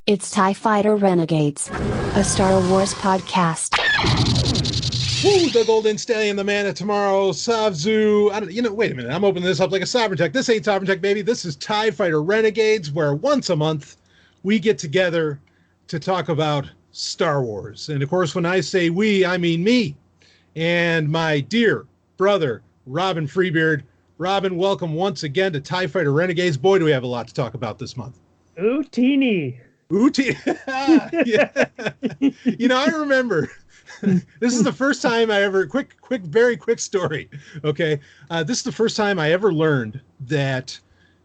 It's TIE Fighter Renegades, a Star Wars podcast. Woo, the Golden Stallion, the man of tomorrow, Savzu. Wait a minute. I'm opening this up like a Sovereign Tech. This ain't Sovereign Tech, baby. This is TIE Fighter Renegades, where once a month we get together to talk about Star Wars. And of course, when I say we, I mean me and my dear brother, Robin Freebeard. Robin, welcome once again to TIE Fighter Renegades. Boy, do we have a lot to talk about this month. Ooh, teeny. Yeah. I remember. This is the first time I ever, very quick story. Okay. This is the first time I ever learned that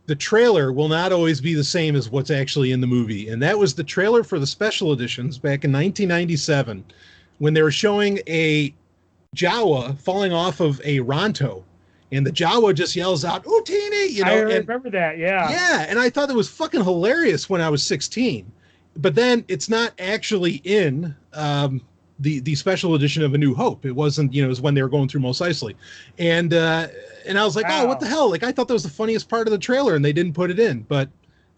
the trailer will not always be the same as what's actually in the movie. And that was the trailer for the special editions back in 1997 when they were showing a Jawa falling off of a Ronto. And the Jawa just yells out, "Ooh, teeny!" I remember that, yeah. Yeah, and I thought that was fucking hilarious when I was 16. But then it's not actually in the special edition of A New Hope. It wasn't, it was when they were going through Mos Eisley. And I was like, wow. Oh, what the hell? Like, I thought that was the funniest part of the trailer, and they didn't put it in. But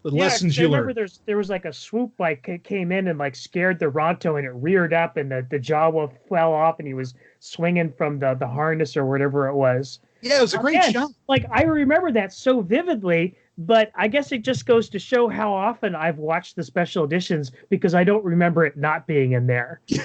the lessons you learn. I remember there was like a swoop, like, it came in and like scared the Ronto, and it reared up, and the Jawa fell off, and he was swinging from the harness or whatever it was. Yeah, it was a great shot. Like, I remember that so vividly, but I guess it just goes to show how often I've watched the special editions because I don't remember it not being in there. You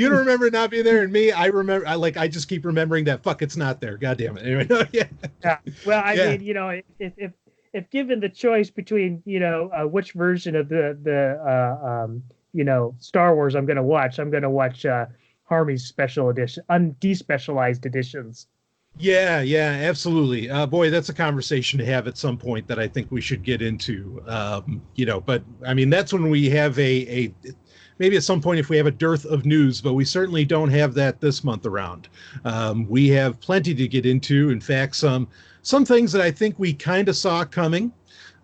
don't remember it not being there, and me, I remember. I just keep remembering that. Fuck, it's not there. God damn it. Anyway, yeah. Well, I mean, if given the choice between which version of the Star Wars I'm going to watch Harmy's special edition, despecialized editions. Yeah, absolutely. Boy, that's a conversation to have at some point that I think we should get into. But I mean, that's when we have maybe at some point if we have a dearth of news, but we certainly don't have that this month around. We have plenty to get into. In fact, some things that I think we kind of saw coming.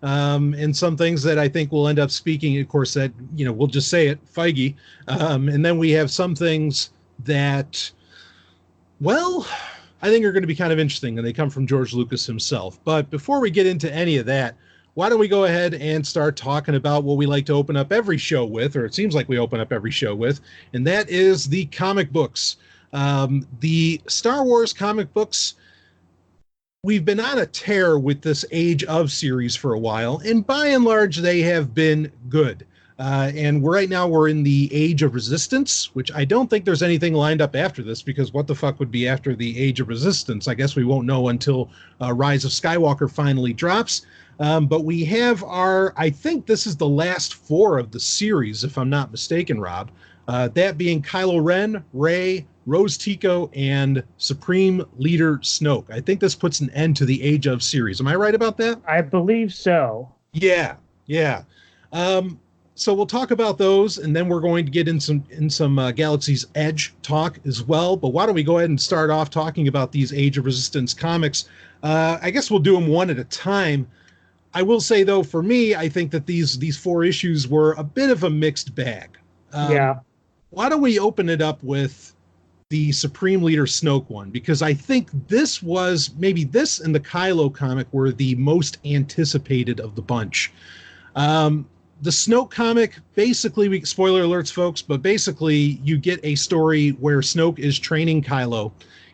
And some things that I think we'll end up speaking, of course, that, we'll just say it, Feige. And then we have some things that, well, I think are going to be kind of interesting, and they come from George Lucas himself. But before we get into any of that, why don't we go ahead and start talking about what we like to open up every show with, or it seems like we open up every show with, and that is the comic books. The Star Wars comic books, we've been on a tear with this Age of series for a while, and by and large, they have been good. And right now we're in the Age of Resistance, which I don't think there's anything lined up after this, because what the fuck would be after the Age of Resistance? I guess we won't know until Rise of Skywalker finally drops. But we have I think this is the last 4 of the series, if I'm not mistaken, Rob. That being Kylo Ren, Rey, Rose Tico, and Supreme Leader Snoke. I think this puts an end to the Age of series. Am I right about that? I believe so. Yeah. So we'll talk about those, and then we're going to get in some Galaxy's Edge talk as well. But why don't we go ahead and start off talking about these Age of Resistance comics? I guess we'll do them one at a time. I will say, though, for me, I think that these 4 issues were a bit of a mixed bag. Yeah. Why don't we open it up with the Supreme Leader Snoke one? Because I think this and the Kylo comic were the most anticipated of the bunch. The Snoke comic, basically, spoiler alerts, folks, but basically you get a story where Snoke is training Kylo,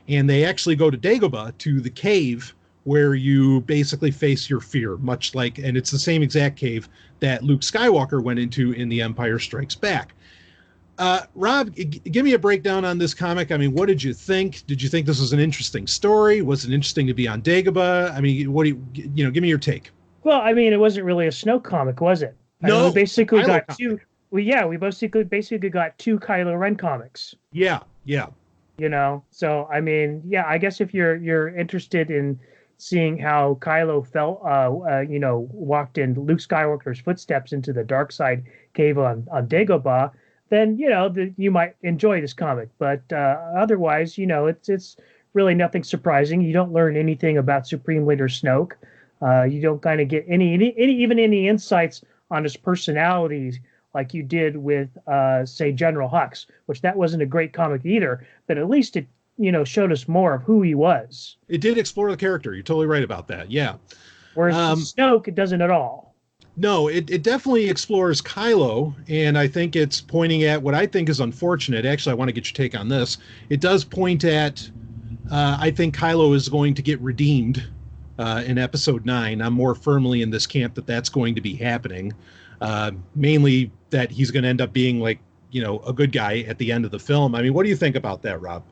and they actually go to Dagobah, to the cave where you basically face your fear, and it's the same exact cave that Luke Skywalker went into in The Empire Strikes Back. Rob, give me a breakdown on this comic. I mean, what did you think? Did you think this was an interesting story? Was it interesting to be on Dagobah? I mean, give me your take. Well, I mean, it wasn't really a Snoke comic, was it? No, we basically got 2. We basically got 2 Kylo Ren comics. Yeah. So I mean, yeah, I guess if you're interested in seeing how Kylo felt, walked in Luke Skywalker's footsteps into the dark side cave on Dagobah, then you might enjoy this comic. But otherwise, it's really nothing surprising. You don't learn anything about Supreme Leader Snoke. You don't kind of get any insights on his personality like you did with, say, General Hux, which that wasn't a great comic either, but at least it, showed us more of who he was. It did explore the character. You're totally right about that. Yeah. Whereas Snoke, it doesn't at all. No, it definitely explores Kylo, and I think it's pointing at what I think is unfortunate. Actually, I want to get your take on this. It does point at, I think Kylo is going to get redeemed in Episode 9. I'm more firmly in this camp that that's going to be happening. Mainly that he's going to end up being like, a good guy at the end of the film. I mean, what do you think about that, Rob?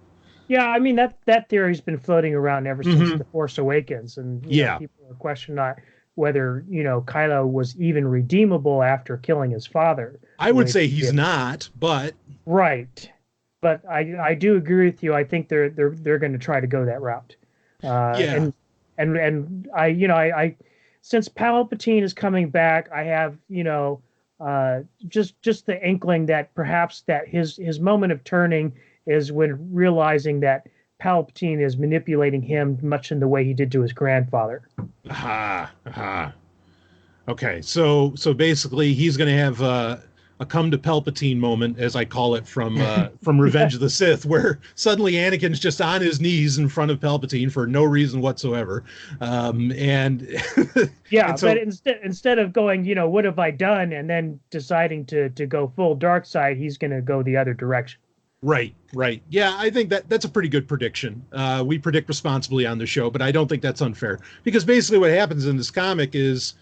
Yeah, I mean that theory's been floating around ever since The Force Awakens, and people are questioning whether Kylo was even redeemable after killing his father. I would say he's not, but right. But I do agree with you. I think they're going to try to go that route. And I since Palpatine is coming back, I have just the inkling that perhaps that his moment of turning is when realizing that Palpatine is manipulating him much in the way he did to his grandfather. Okay, so basically he's going to have a come to Palpatine moment, as I call it, from Revenge of the Sith, where suddenly Anakin's just on his knees in front of Palpatine for no reason whatsoever, and yeah, and so, but instead of going, what have I done, and then deciding to go full dark side, he's going to go the other direction. Right. Yeah, I think that's a pretty good prediction. We predict responsibly on the show, but I don't think that's unfair, because basically what happens in this comic is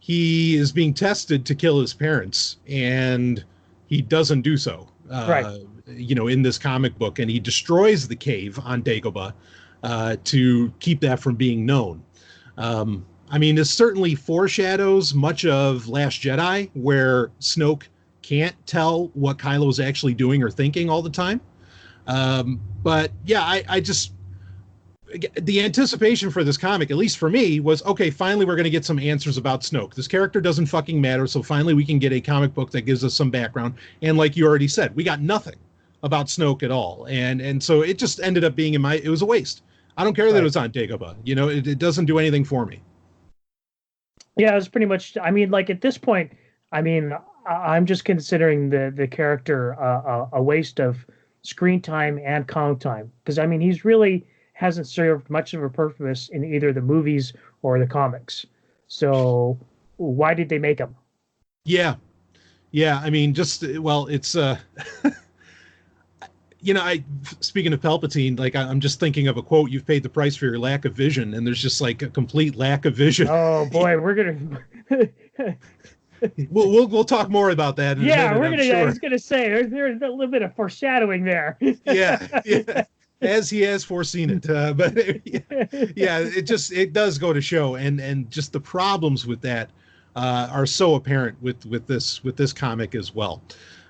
he is being tested to kill his parents, and he doesn't do so. In this comic book, and he destroys the cave on Dagobah to keep that from being known. I mean, this certainly foreshadows much of Last Jedi, where Snoke can't tell what Kylo's actually doing or thinking all the time. But yeah, I just, the anticipation for this comic, at least for me, was, okay, finally we're going to get some answers about Snoke. This character doesn't fucking matter, so finally we can get a comic book that gives us some background. And like you already said, we got nothing about Snoke at all. And so it just ended up being it was a waste. I don't care that it was on Dagobah. It doesn't do anything for me. Yeah, it's pretty much, I mean, like at this point, I mean, I'm just considering the character a waste of screen time and comic time, because I mean he's really hasn't served much of a purpose in either the movies or the comics. So why did they make him? Yeah. I mean, it's speaking of Palpatine, like I'm just thinking of a quote: "You've paid the price for your lack of vision," and there's just like a complete lack of vision. Oh boy, we're gonna. We'll talk more about that in a minute, we're gonna. Sure. I was gonna say there's a little bit of foreshadowing there. yeah, as he has foreseen it, but it does go to show, and just the problems with that are so apparent with this comic as well.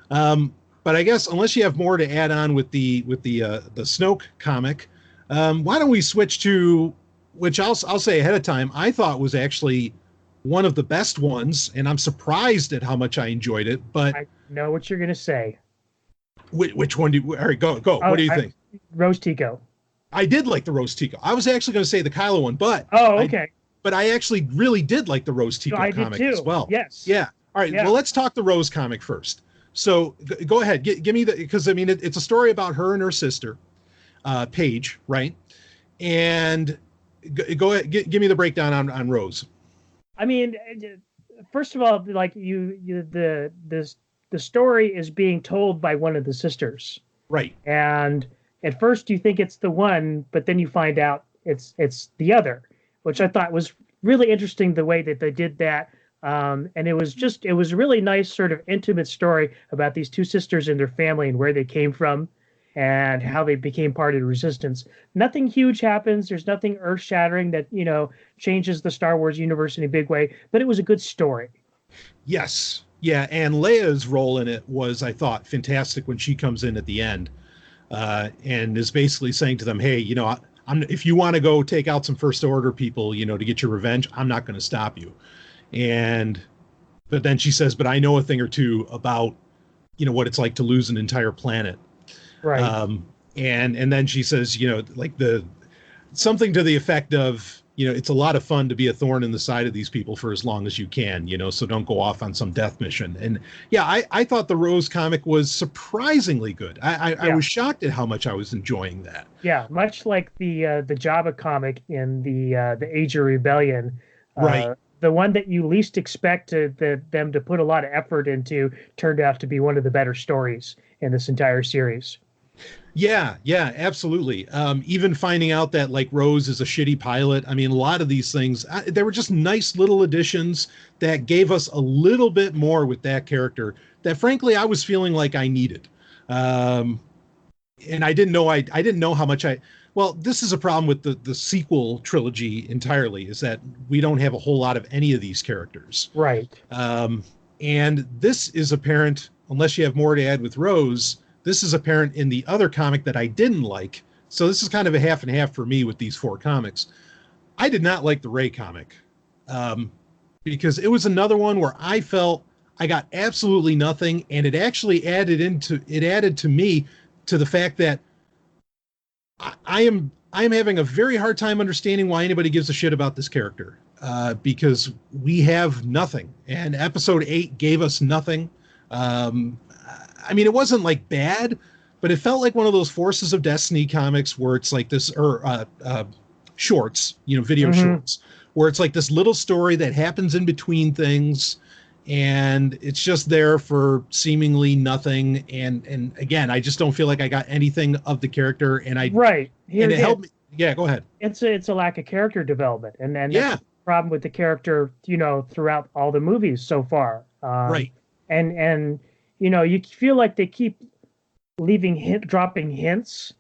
But I guess unless you have more to add on with the Snoke comic, why don't we switch to, which I'll say ahead of time, I thought was actually one of the best ones, and I'm surprised at how much I enjoyed it. But I know what you're going to say. Which one do you? All right, go. What do you think? Rose Tico. I did like the Rose Tico. I was actually going to say the Kylo one, but okay. But I actually really did like the Rose Tico comic as well. Yes. Yeah. All right. Yeah. Well, let's talk the Rose comic first. So go ahead. Give me because I mean it's a story about her and her sister, Paige, right? And go ahead. Give me the breakdown on Rose. I mean, first of all, like the story is being told by one of the sisters, right? And at first you think it's the one, but then you find out it's the other, which I thought was really interesting the way that they did that. And it was a really nice sort of intimate story about these two sisters and their family and where they came from and how they became part of the resistance. Nothing huge happens. There's nothing earth shattering that, changes the Star Wars universe in a big way, but it was a good story. Yes. Yeah. And Leia's role in it was, I thought, fantastic when she comes in at the end, and is basically saying to them, hey, if you want to go take out some First Order people, to get your revenge, I'm not going to stop you. But then she says, but I know a thing or two about, what it's like to lose an entire planet. Right. And then she says, like something to the effect of, it's a lot of fun to be a thorn in the side of these people for as long as you can, so don't go off on some death mission. And yeah, I thought the Rose comic was surprisingly good. I was shocked at how much I was enjoying that. Yeah. Much like the Jabba comic in the Age of Rebellion. Right. the one that you least expect them to put a lot of effort into turned out to be one of the better stories in this entire series. Yeah, absolutely. Even finding out that like Rose is a shitty pilot. I mean, a lot of these things, they were just nice little additions that gave us a little bit more with that character that frankly, I was feeling like I needed. And I didn't know how much well, this is a problem with the sequel trilogy entirely, is that we don't have a whole lot of any of these characters. Right. And this is apparent, unless you have more to add with Rose, this is apparent in the other comic that I didn't like. So this is kind of a half and half for me with these 4 comics. I did not like the Rey comic because it was another one where I felt I got absolutely nothing. And it actually added to me to the fact that I am having a very hard time understanding why anybody gives a shit about this character because we have nothing. And episode 8 gave us nothing. I mean, it wasn't like bad, but it felt like one of those Forces of Destiny comics where it's like this, or shorts, video shorts, where it's like this little story that happens in between things, and it's just there for seemingly nothing. And again, I just don't feel like I got anything of the character, and it helped me. Yeah, go ahead. It's a lack of character development, and then that's the problem with the character, throughout all the movies so far. Right. And you feel like they keep dropping hints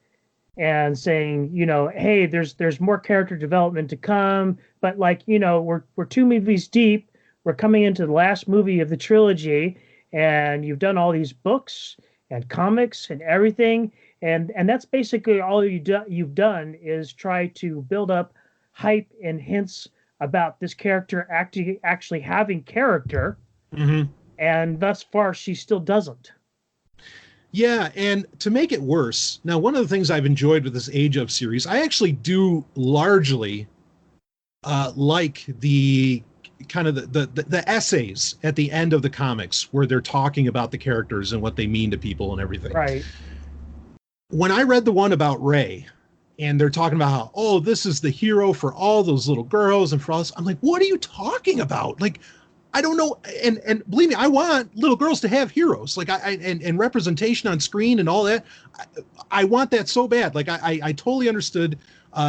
and saying, hey, there's more character development to come. But we're 2 movies deep. We're coming into the last movie of the trilogy, and you've done all these books and comics and everything. And that's basically all you've done is try to build up hype and hints about this character actually having character. Mm-hmm. And thus far, she still doesn't. Yeah, and to make it worse, now one of the things I've enjoyed with this Age of series, I actually do largely like the kind of the essays at the end of the comics where they're talking about the characters and what they mean to people and everything. Right. When I read the one about Rey, and they're talking about how, oh, this is the hero for all those little girls and for all this, I'm like, what are you talking about? Like, I don't know. And believe me, I want little girls to have heroes, like and representation on screen and all that. I want that so bad. Like I totally understood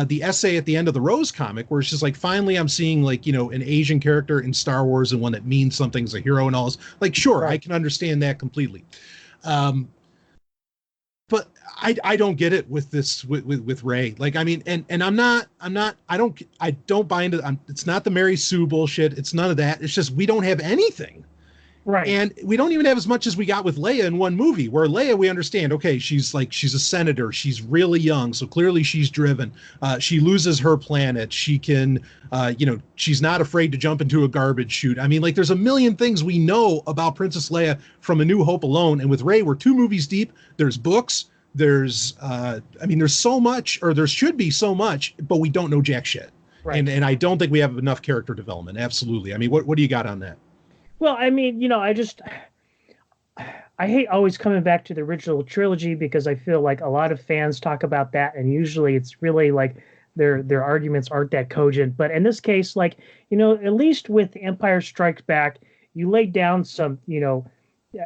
the essay at the end of the Rose comic where it's just like, finally, I'm seeing like, an Asian character in Star Wars and one that means something's a hero and all this. Like, sure, right. I can understand that completely. But I don't get it with this with Rey. Like, I mean, and I don't buy into. It's not the Mary Sue bullshit. It's none of that. It's just we don't have anything, right? And we don't even have as much as we got with Leia in one movie. Where Leia, we understand. Okay, she's a senator. She's really young, so clearly she's driven. She loses her planet. She can, she's not afraid to jump into a garbage chute. I mean, like, there's a million things we know about Princess Leia from A New Hope alone. And with Rey, we're 2 movies deep. There's books. There's there's so much, or there should be so much, but we don't know jack shit. Right. And I don't think we have enough character development. Absolutely. I mean, what do you got on that? Well, I mean, I hate always coming back to the original trilogy because I feel like a lot of fans talk about that, and usually it's really like their arguments aren't that cogent. But in this case, like, at least with Empire Strikes Back, you laid down some,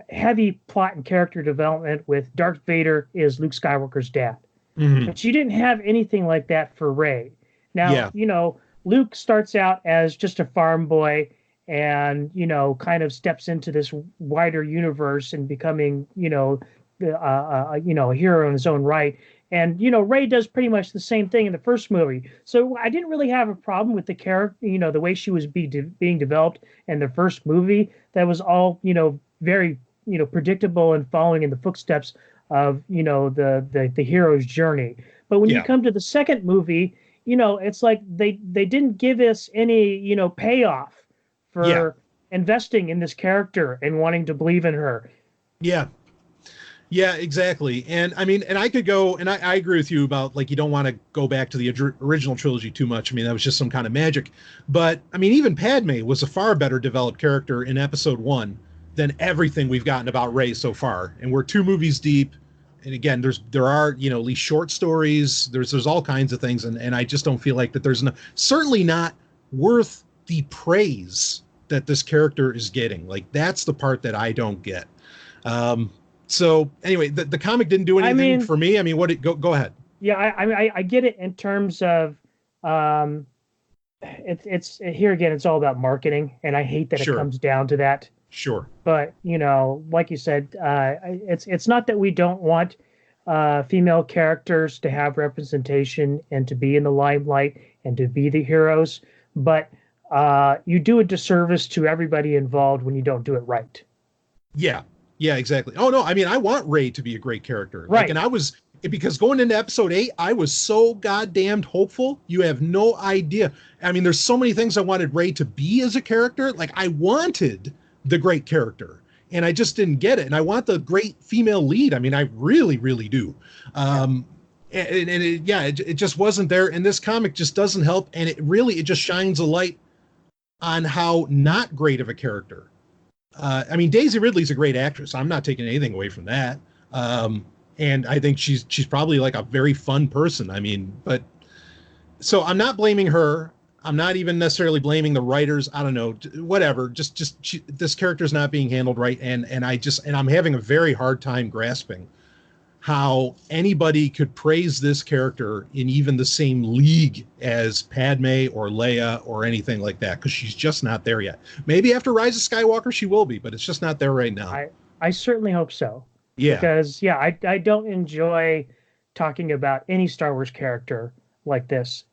heavy plot and character development with Darth Vader is Luke Skywalker's dad. Mm-hmm. But you didn't have anything like that for Rey. Now, Luke starts out as just a farm boy and, kind of steps into this wider universe and becoming, a hero in his own right. And, Rey does pretty much the same thing in the first movie. So I didn't really have a problem with the character, the way she was being developed in the first movie. That was all, very, predictable and following in the footsteps of, the hero's journey. But when you come to the second movie, it's like they didn't give us any, payoff for investing in this character and wanting to believe in her. Yeah. Yeah, exactly. And I mean, and I could go, and I agree with you about, like, you don't want to go back to the original trilogy too much. I mean, that was just some kind of magic. But I mean, even Padme was a far better developed character in episode 1 than everything we've gotten about Rey so far. And we're 2 movies deep. And again, there are, at least short stories. There's all kinds of things. And I just don't feel like that there's certainly not worth the praise that this character is getting. Like, that's the part that I don't get. So anyway, the comic didn't do anything for me. I mean, go ahead. Yeah, I get it in terms of it's here again, it's all about marketing, and I hate that it comes down to that. Sure. But, you know, like you said, it's not that we don't want female characters to have representation and to be in the limelight and to be the heroes, but you do a disservice to everybody involved when you don't do it right. Yeah. Yeah, exactly. Oh no, I mean, I want Rey to be a great character. Right. Like, and I was, because going into episode 8, I was so goddamn hopeful. You have no idea. I mean, there's so many things I wanted Rey to be as a character. Like, I wanted the great character, and I just didn't get it. And I want the great female lead. I mean, I really, really do. It just wasn't there. And this comic just doesn't help. And it just shines a light on how not great of a character. I mean, Daisy Ridley's a great actress. I'm not taking anything away from that. And I think she's probably like a very fun person. I mean, but so I'm not blaming her. I'm not even necessarily blaming the writers. I don't know, whatever. This character's not being handled right. And I'm having a very hard time grasping how anybody could praise this character in even the same league as Padme or Leia or anything like that, because she's just not there yet. Maybe after Rise of Skywalker she will be, but it's just not there right now. I certainly hope so. Yeah. Because, I don't enjoy talking about any Star Wars character like this,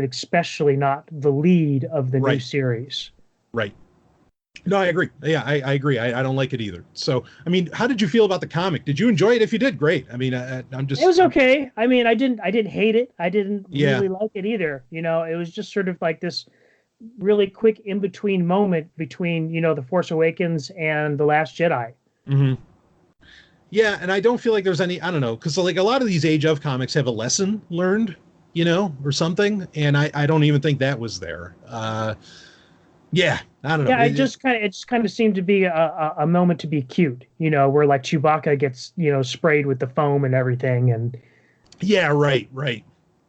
especially not the lead of the new series. Right. No, I agree. Yeah, I agree. I don't like it either. So, I mean, how did you feel about the comic? Did you enjoy it? If you did, great. I mean, I'm just... It was okay. I mean, I didn't hate it. I didn't really like it either. You know, it was just sort of like this really quick in-between moment between, you know, The Force Awakens and The Last Jedi. Mm-hmm. Yeah, and I don't feel like there's any... I don't know, because like a lot of these Age of comics have a lesson learned, you know, or something, and I don't even think that was there. Yeah, I don't know. Yeah, it just kind of seemed to be a moment to be cute, you know, where like Chewbacca gets, you know, sprayed with the foam and everything, and yeah, right.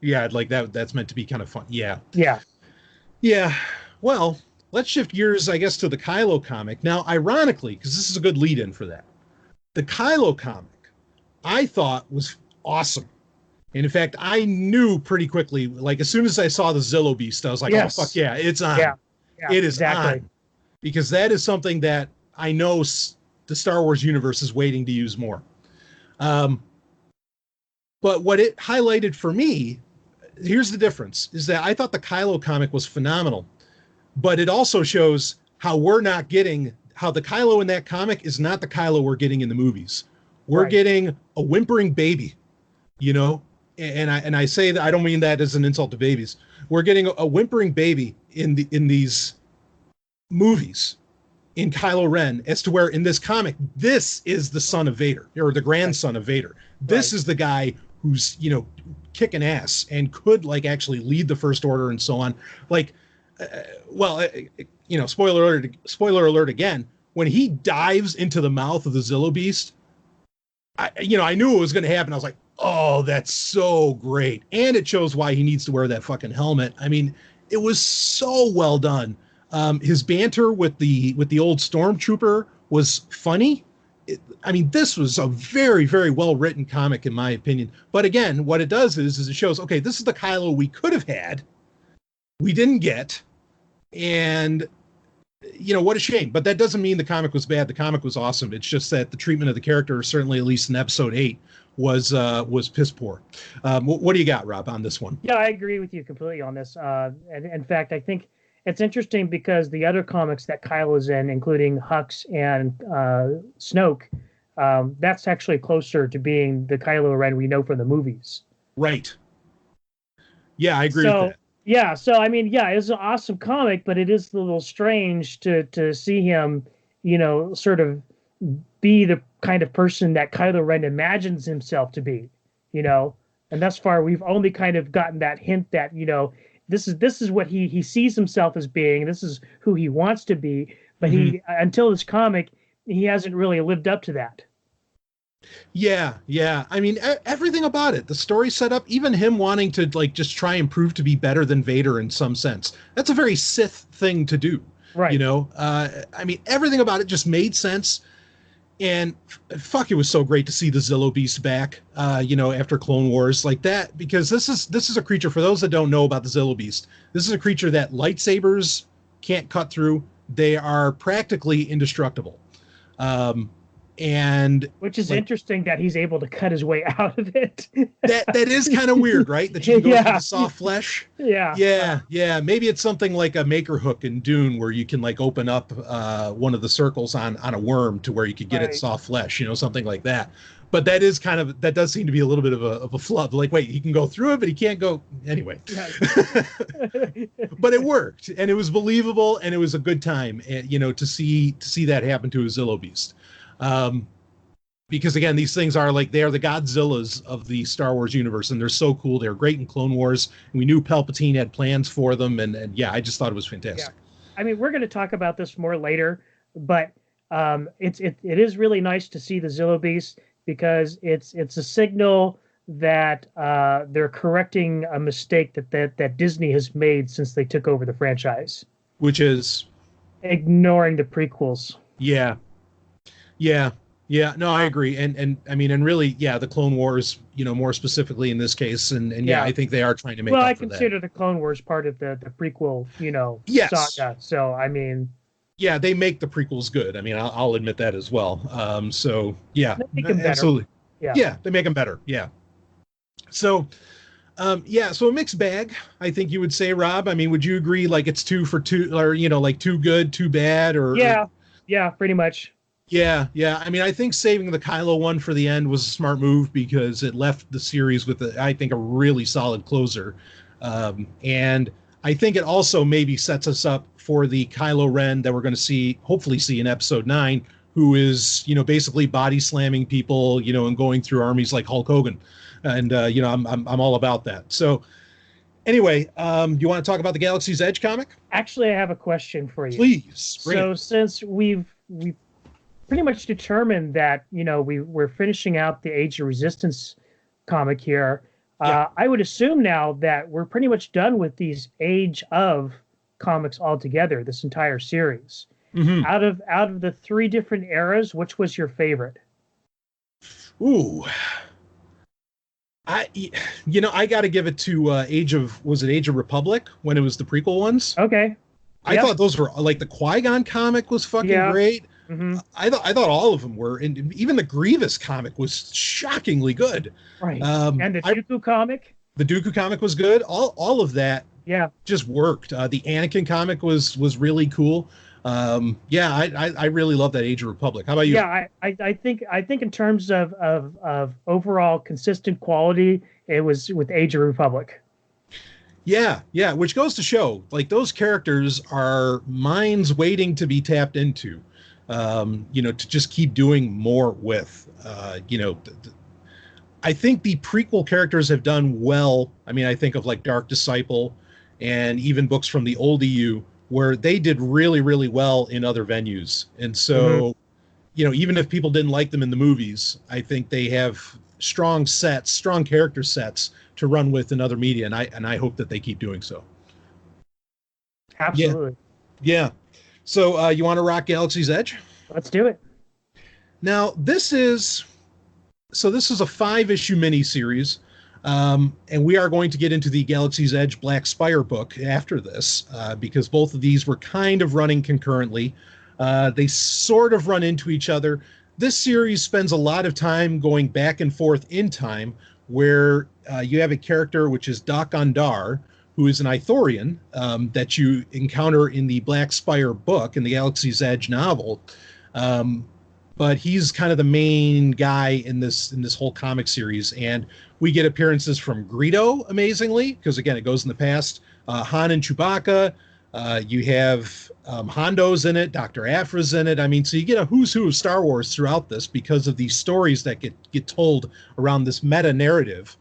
Yeah, like that's meant to be kind of fun. Yeah. Well, let's shift gears, I guess, to the Kylo comic. Now, ironically, because this is a good lead-in for that, the Kylo comic I thought was awesome. And in fact, I knew pretty quickly, like as soon as I saw the Zillo Beast, I was like, oh fuck yeah, it's on. Yeah, it is on. Because that is something that I know the Star Wars universe is waiting to use more. But what it highlighted for me, here's the difference, is that I thought the Kylo comic was phenomenal, but it also shows how how the Kylo in that comic is not the Kylo we're getting in the movies. We're getting a whimpering baby, you know? And I say that, I don't mean that as an insult to babies. We're getting a whimpering baby in these movies in Kylo Ren, as to where in this comic, this is the son of Vader, or the grandson of Vader. This is the guy who's, you know, kicking ass and could like actually lead the First Order and so on. Like, you know, spoiler alert again, when he dives into the mouth of the Zillo Beast, I knew it was going to happen. I was like, oh, that's so great. And it shows why he needs to wear that fucking helmet. I mean, it was so well done. His banter with the old stormtrooper was funny. This was a very, very well written comic in my opinion. But again, what it does is it shows, okay, this is the Kylo we could have had, we didn't get, and you know, what a shame. But that doesn't mean the comic was bad. The comic was awesome. It's just that the treatment of the character, certainly at least in episode 8, was piss poor. What do you got, Rob, on this one? Yeah, I agree with you completely on this. And in fact, I think it's interesting because the other comics that Kyle is in, including Hux and Snoke, that's actually closer to being the Kylo Ren we know from the movies. Right. Yeah, I agree with that. Yeah, so I mean, yeah, it's an awesome comic, but it is a little strange to see him, you know, sort of be the kind of person that Kylo Ren imagines himself to be, you know. And thus far, we've only kind of gotten that hint that, you know, this is what he sees himself as being. This is who he wants to be. But he, until this comic, he hasn't really lived up to that. Yeah, yeah. I mean, everything about it, the story set up, even him wanting to like just try and prove to be better than Vader in some sense. That's a very Sith thing to do, you Right. know. I mean, everything about it just made sense. And fuck, it was so great to see the Zillo Beast back, after Clone Wars like that, because this is a creature, for those that don't know about the Zillo Beast, this is a creature that lightsabers can't cut through. They are practically indestructible. Um, and Which is like interesting that he's able to cut his way out of it. that is kind of weird, right? That you can go through Yeah. the soft flesh. Yeah. Yeah. Maybe it's something like a maker hook in Dune where you can like open up one of the circles on a worm to where you could get it Right. soft flesh, something like that. But that does seem to be a little bit of a flub. Like, wait, he can go through it, but he can't go anyway. Yeah. But it worked, and it was believable, and it was a good time, to see that happen to a Zillo Beast. Because again, these things are like, they are the Godzillas of the Star Wars universe, and they're so cool. They're great in Clone Wars. And we knew Palpatine had plans for them, and yeah, I just thought it was fantastic. Yeah. I mean, we're going to talk about this more later, but it is really nice to see the Zillo Beast because it's a signal that they're correcting a mistake that Disney has made since they took over the franchise, Which is, ignoring the prequels. yeah, yeah, yeah. No, I agree, and I mean, and really, yeah, the Clone Wars, more specifically in this case, and yeah, Yeah. I think they are trying to make Well, up I for that. consider the Clone Wars part of the prequel, Yes. saga. So I mean, Yeah, they make the prequels good. I mean, I'll admit that as well. So yeah, they make them better. absolutely. Yeah. Yeah, they make them better. Yeah. So, so a mixed bag, I think you would say, Rob. I mean, would you agree? Like it's 2 for 2, or like too good, too bad, or Yeah, pretty much. yeah, yeah. I mean, I think saving the Kylo one for the end was a smart move because it left the series with, I think, a really solid closer. And I think it also maybe sets us up for the Kylo Ren that we're going to hopefully see in Episode 9, who is, basically body slamming people, and going through armies like Hulk Hogan. And, I'm all about that. So anyway, you want to talk about the Galaxy's Edge comic? Actually, I have a question for you. Please. So since we've pretty much determined that we're finishing out the Age of Resistance comic here, Yeah. I would assume now that we're pretty much done with these Age of comics altogether. This entire series. Mm-hmm. Out of the 3 different eras, which was your favorite? Ooh. I got to give it to Age of Republic when it was the prequel ones. Okay. I thought those were like the Qui-Gon comic was fucking great. Mm-hmm. I thought all of them were, and even the Grievous comic was shockingly good. Right. And the Dooku comic? The Dooku comic was good. All of that just worked. The Anakin comic was really cool. I really love that Age of Republic. How about you? Yeah, I think in terms of overall consistent quality, it was with Age of Republic. Yeah, which goes to show, like, those characters are minds waiting to be tapped into, to just keep doing more with. I think the prequel characters have done well. I mean, I think of like Dark Disciple and even books from the old EU where they did really, really well in other venues. And so, even if people didn't like them in the movies, I think they have strong character sets to run with in other media, and I hope that they keep doing so. Absolutely. Yeah. So you want to rock Galaxy's Edge? Let's do it. Now, this is a 5-issue miniseries, and we are going to get into the Galaxy's Edge Black Spire book after this, because both of these were kind of running concurrently. They sort of run into each other. This series spends a lot of time going back and forth in time, where you have a character which is Doc Ondar, who is an Ithorian that you encounter in the Black Spire book, in the Galaxy's Edge novel. But he's kind of the main guy in this whole comic series, and we get appearances from Greedo, amazingly, because again, it goes in the past. Han and Chewbacca. You have Hondo's in it. Dr. Aphra's in it. I mean, so you get a who's who of Star Wars throughout this because of these stories that get told around this meta narrative.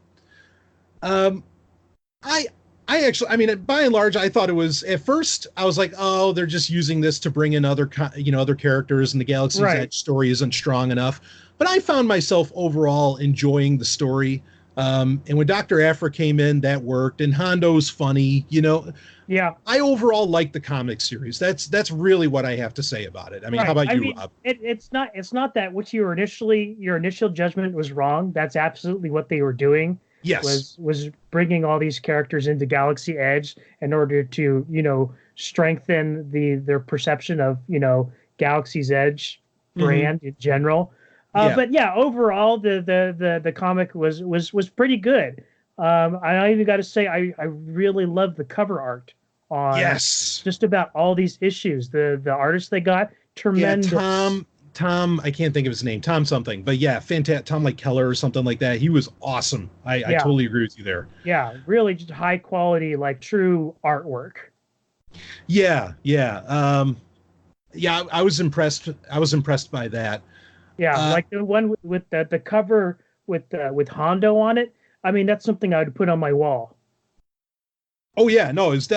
I I mean, by and large, I thought it was, at first, I was like, oh, they're just using this to bring in other characters, and the Galaxy's Edge story isn't strong enough. But I found myself overall enjoying the story. And when Dr. Aphra came in, that worked. And Hondo's funny, Yeah. I overall like the comic series. That's really what I have to say about it. I mean, how about you, Rob? It's not that what your initial judgment was wrong. That's absolutely what they were doing. Yes. Was bringing all these characters into Galaxy Edge in order to, strengthen their perception of, Galaxy's Edge brand in general. But yeah, overall the comic was pretty good. I even got to say I really love the cover art on just about all these issues. The artist they got, tremendous. Yeah, Tom, I can't think of his name, Tom something, but yeah, fantastic. Tom like Keller or something like that. He was awesome. I totally agree with you there. Yeah, really just high quality, like true artwork. Yeah. I was impressed. I was impressed by that. Yeah, like the one with the cover with Hondo on it. I mean, that's something I would put on my wall. Oh yeah, no, it was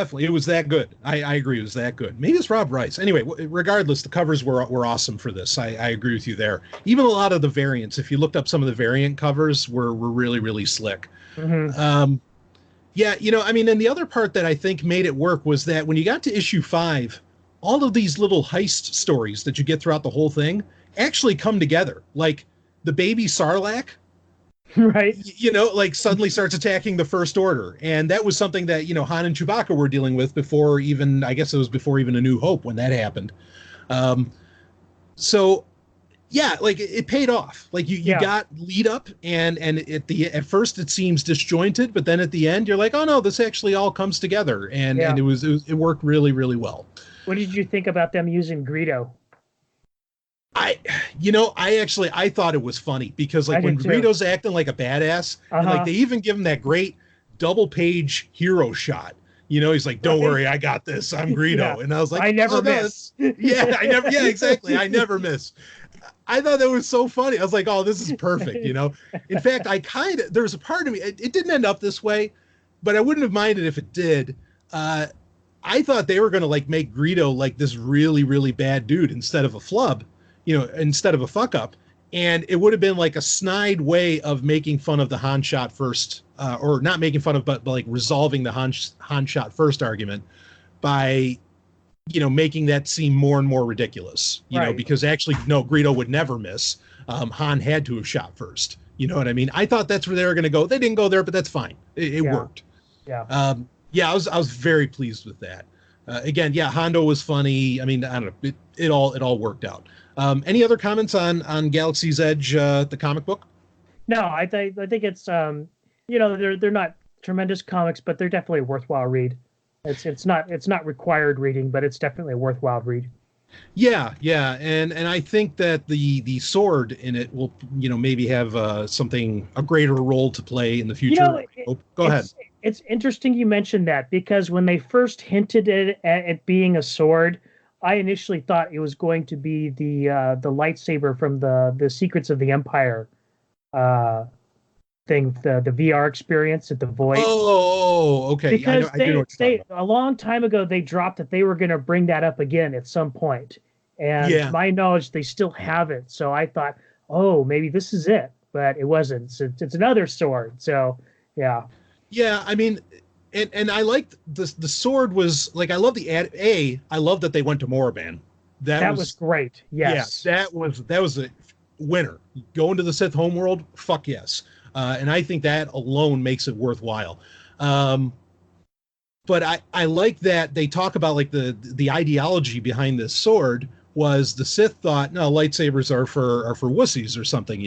that good. I agree, it was that good. Maybe it's Rob Rice. Anyway, regardless, the covers were awesome for this. I agree with you there. Even a lot of the variants, if you looked up some of the variant covers, were really, really slick. Mm-hmm. Yeah, I mean, and the other part that I think made it work was that when you got to issue 5, all of these little heist stories that you get throughout the whole thing actually come together. Like the baby Sarlacc, right? Like suddenly starts attacking the First Order, and that was something that Han and Chewbacca were dealing with before even, I guess it was before even A New Hope when that happened. So yeah, like it paid off. Like you got lead up, and at first it seems disjointed, but then at the end you're like, oh no, this actually all comes together, and it worked really, really well. What did you think about them using Greedo? I thought it was funny because like when Greedo's acting like a badass, and like they even give him that great double page hero shot. He's like, don't worry, I got this. I'm Greedo. And I was like, I never miss. Yeah, exactly. I never miss. I thought that was so funny. I was like, oh, this is perfect. In fact, there was a part of me, it didn't end up this way, but I wouldn't have minded if it did. I thought they were going to like make Greedo like this really, really bad dude instead of a flub. Instead of a fuck up, and it would have been like a snide way of making fun of the Han shot first, or not making fun of, but like resolving the Han shot first argument by, making that seem more and more ridiculous, because actually, no, Greedo would never miss. Han had to have shot first. You know what I mean? I thought that's where they were going to go. They didn't go there, but that's fine. It worked. Yeah. I was very pleased with that. Again, Hondo was funny. I mean, I don't know. It all worked out. Any other comments on Galaxy's Edge, the comic book? No, I think it's they're not tremendous comics, but they're definitely a worthwhile read. It's not required reading, but it's definitely a worthwhile read. Yeah, and I think that the sword in it will maybe have a greater role to play in the future. Go ahead. It's interesting you mentioned that, because when they first hinted at it being a sword, I initially thought it was going to be the lightsaber from the Secrets of the Empire thing, the VR experience at the Void. Oh, okay. Because I do know what you're talking about. A long time ago they dropped that they were going to bring that up again at some point, and to my knowledge they still haven't. So I thought, oh, maybe this is it, but it wasn't. So it's another sword. So yeah. Yeah, I mean. And I liked the sword was like, I love I love that they went to Moraban. That was great. Yes. Yeah, that was a winner. Going to the Sith homeworld, fuck yes. And I think that alone makes it worthwhile. But I like that they talk about like the ideology behind this sword was the Sith thought, no, lightsabers are for wussies or something,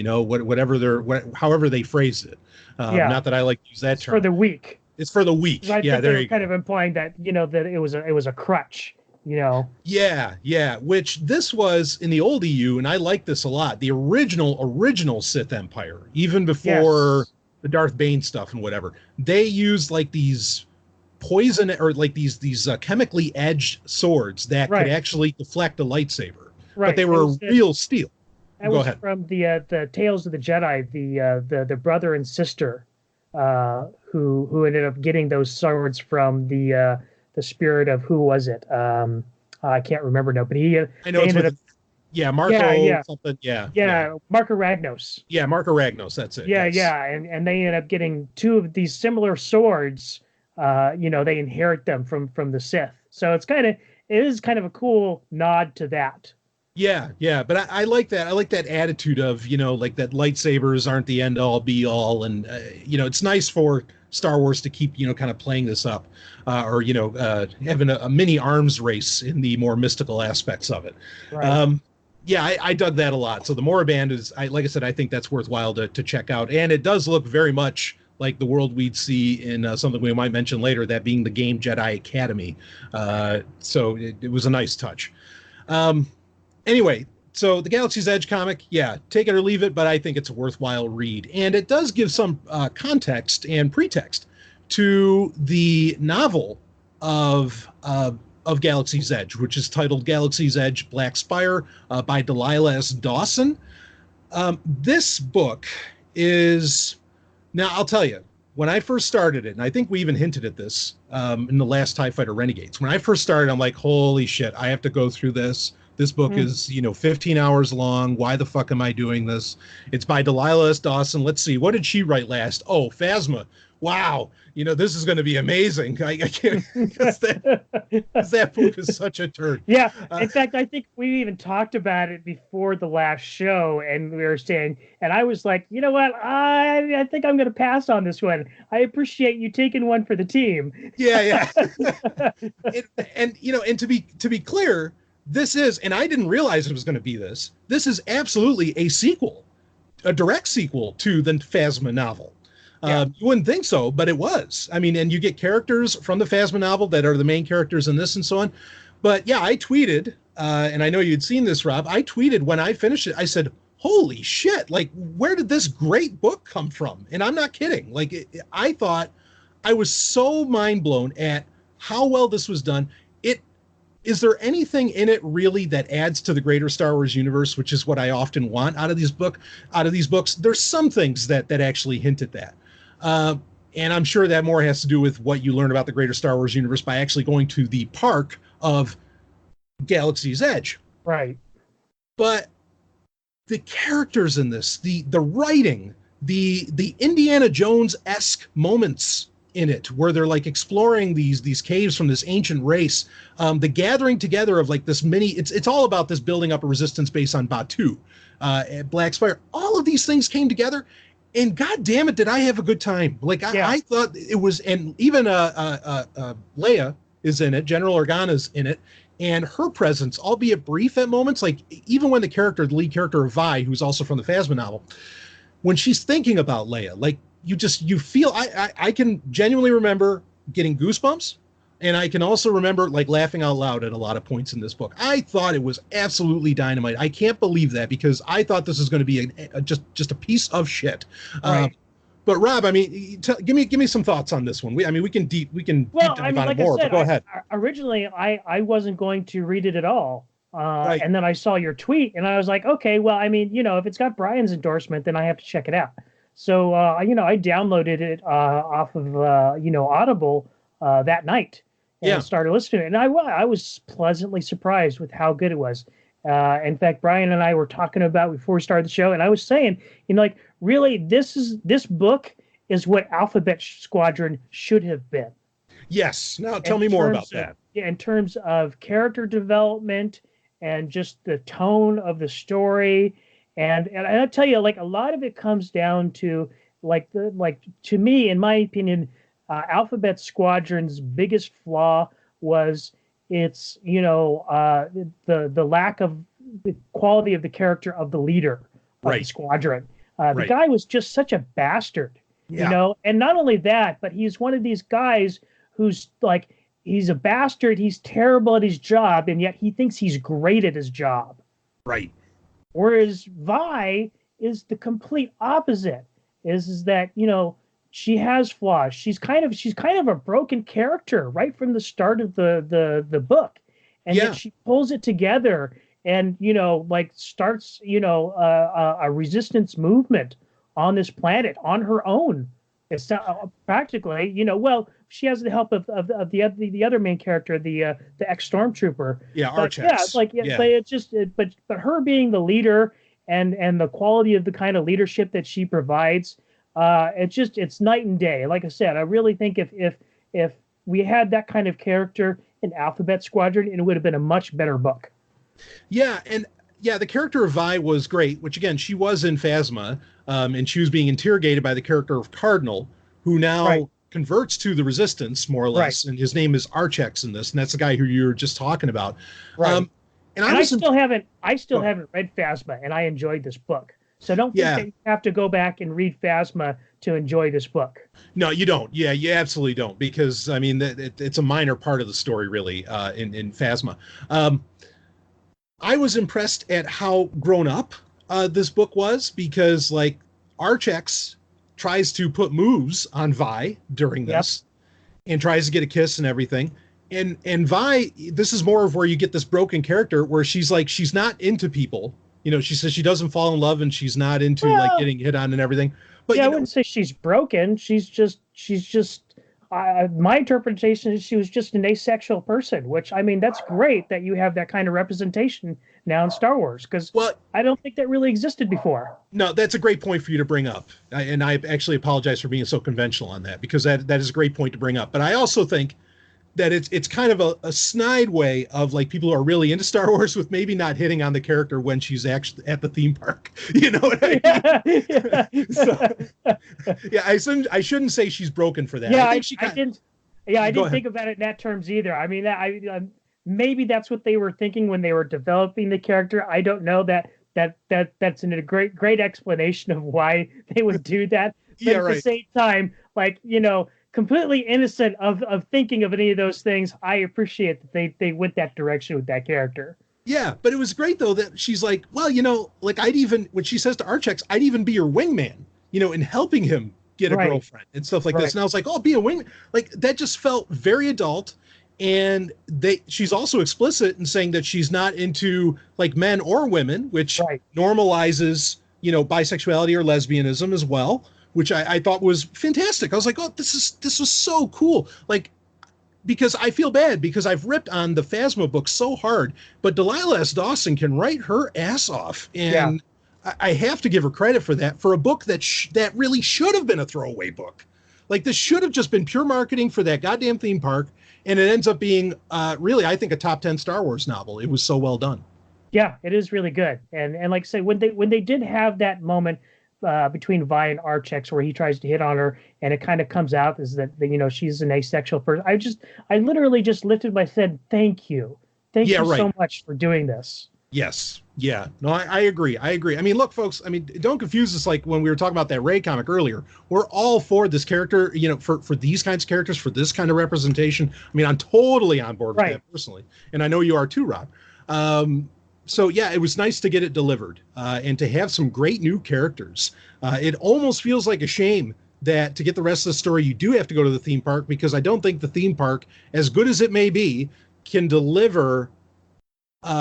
however they phrased it. Not that I like to use that term. For the weak. It's for the weak. I think they're kind of implying that that it was a crutch. Yeah. Which this was in the old EU, and I like this a lot. The original Sith Empire, even before the Darth Bane stuff and whatever, they used like these poison or like these chemically edged swords that could actually deflect a lightsaber. Right. But they were real steel. That was from the Tales of the Jedi, the brother and sister who ended up getting those swords from the spirit of, who was it? I can't remember now, but I know they it's ended with up, Marco something. Marco Ragnos. Yeah, Marco Ragnos. That's it. Yeah, Yes. yeah, and they ended up getting two of these similar swords. They inherit them from the Sith, so it is kind of a cool nod to that. Yeah, yeah, but I like that. I like that attitude of, like that lightsabers aren't the end all be all, and it's nice for Star Wars to keep kind of playing this up, or having a mini arms race in the more mystical aspects of it. Right. Yeah, I dug that a lot. So the Moraband is, like I said, I think that's worthwhile to check out, and it does look very much like the world we'd see in something we might mention later, that being the game Jedi Academy. So it was a nice touch. Anyway, so the Galaxy's Edge comic, yeah, take it or leave it, but I think it's a worthwhile read. And it does give some context and pretext to the novel of Galaxy's Edge, which is titled Galaxy's Edge Black Spire by Delilah S. Dawson. This book is, now I'll tell you, when I first started it, and I think we even hinted at this in the last TIE Fighter Renegades, when I first started, I'm like, holy shit, I have to go through this. This book is, 15 hours long. Why the fuck am I doing this? It's by Delilah S. Dawson. Let's see. What did she write last? Oh, Phasma. Wow. This is going to be amazing. I can't, because that book is such a turd. Yeah. In fact, I think we even talked about it before the last show, and we were saying, and I was like, you know what? I think I'm going to pass on this one. I appreciate you taking one for the team. Yeah. And to be clear, this is, and I didn't realize it was going to be this. This is absolutely a sequel, a direct sequel to the Phasma novel. Yeah. You wouldn't think so, but it was. I mean, and you get characters from the Phasma novel that are the main characters in this and so on. But yeah, I tweeted, and I know you'd seen this, Rob. I tweeted when I finished it, I said, holy shit, like, where did this great book come from? And I'm not kidding. Like, I thought, I was so mind blown at how well this was done. Is there anything in it really that adds to the greater Star Wars universe, which is what I often want out of these books? There's some things that actually hint at that. And I'm sure that more has to do with what you learn about the greater Star Wars universe by actually going to the park of Galaxy's Edge. Right. But the characters in this, the writing, the Indiana Jones-esque moments in it, where they're like exploring these caves from this ancient race, the gathering together of like this it's all about this building up a resistance base on Batuu, at Black Spire. All of these things came together, and god damn it, did I have a good time. Like, I thought it was, and even Leia is in it, General Organa's in it, and her presence, albeit brief at moments, like even when the lead character of Vi, who's also from the Phasma novel, when she's thinking about Leia, like, you feel, I can genuinely remember getting goosebumps, and I can also remember like laughing out loud at a lot of points in this book. I thought it was absolutely dynamite. I can't believe that, because I thought this was going to be just a piece of shit. Right. But Rob, I mean, give me some thoughts on this one. We can deep dive on it more. But go ahead. Originally, I wasn't going to read it at all. Right. And then I saw your tweet, and I was like, okay, well, I mean, if it's got Brian's endorsement, then I have to check it out. So, I downloaded it off of, Audible that night and started listening to it. And I was pleasantly surprised with how good it was. In fact, Brian and I were talking about before we started the show, and I was saying, really, this book is what Alphabet Squadron should have been. Yes. Now, tell me more about that. In terms of character development and just the tone of the story. And I'll tell you, like, a lot of it comes down to to me, in my opinion, Alphabet Squadron's biggest flaw was its, the lack of the quality of the character of the leader of the squadron. The guy was just such a bastard, and not only that, but he's one of these guys who's like, he's a bastard, he's terrible at his job, and yet he thinks he's great at his job. Right. Whereas Vi is the complete opposite. Is that, she has flaws. She's kind of a broken character right from the start of the book, and yet she pulls it together and starts a resistance movement on this planet on her own. It's not, practically, well, she has the help of the other main character, the ex stormtrooper. Yeah, But yeah, Archex. like Yeah. but it just but her being the leader and the quality of the kind of leadership that she provides, it's night and day. Like I said, I really think if we had that kind of character in Alphabet Squadron, it would have been a much better book. Yeah, and yeah, the character of Vi was great, which again, she was in Phasma, and she was being interrogated by the character of Cardinal, who now Right. converts to the Resistance, more or Right. less, and his name is Archex in this, and that's the guy who you were just talking about. Right. And I was still haven't read Phasma, and I enjoyed this book. So don't think that you have to go back and read Phasma to enjoy this book. No, you don't. Yeah, you absolutely don't, because I mean, it's a minor part of the story, really, in Phasma. I was impressed at how grown up this book was, because like Archex tries to put moves on Vi during this, and tries to get a kiss and everything. And Vi, this is more of where you get this broken character where she's like, she's not into people. She says she doesn't fall in love and she's not into like getting hit on and everything. But I wouldn't say she's broken. She's just my interpretation is she was just an asexual person, which, I mean, that's great that you have that kind of representation now in Star Wars, because I don't think that really existed before. No, that's a great point for you to bring up. And I actually apologize for being so conventional on that, because that is a great point to bring up. But I also think that it's kind of a snide way of like people who are really into Star Wars with maybe not hitting on the character when she's actually at the theme park. You know what I mean? So, I shouldn't say she's broken for that. Yeah, I didn't think about it in that terms either. I mean, maybe that's what they were thinking when they were developing the character. I don't know that's a great explanation of why they would do that. But at the same time, like, completely innocent of thinking of any of those things, I appreciate that they went that direction with that character. Yeah, but it was great though that she's like, well, like when she says to Archex, I'd even be your wingman, in helping him get a girlfriend and stuff like this. And I was like, oh, be a wingman. Like that just felt very adult. And she's also explicit in saying that she's not into like men or women, which normalizes, bisexuality or lesbianism as well, which I thought was fantastic. I was like, oh, this was so cool. Like, because I feel bad because I've ripped on the Phasma book so hard, but Delilah S. Dawson can write her ass off. And I have to give her credit for that, for a book that really should have been a throwaway book. Like this should have just been pure marketing for that goddamn theme park. And it ends up being really, I think, a top 10 Star Wars novel. It was so well done. Yeah, it is really good. And like I say, when they did have that moment between Vi and Archex where he tries to hit on her, and it kind of comes out is that she's an asexual person. I literally just lifted my head. Thank you so much for doing this. Yes. Yeah. No, I agree. I mean, look, folks, don't confuse this like when we were talking about that Rey comic earlier. We're all for this character, for these kinds of characters, for this kind of representation. I mean, I'm totally on board with that personally. And I know you are too, Rob. So, yeah, it was nice to get it delivered and to have some great new characters. It almost feels like a shame that to get the rest of the story, you do have to go to the theme park, because I don't think the theme park, as good as it may be, can deliver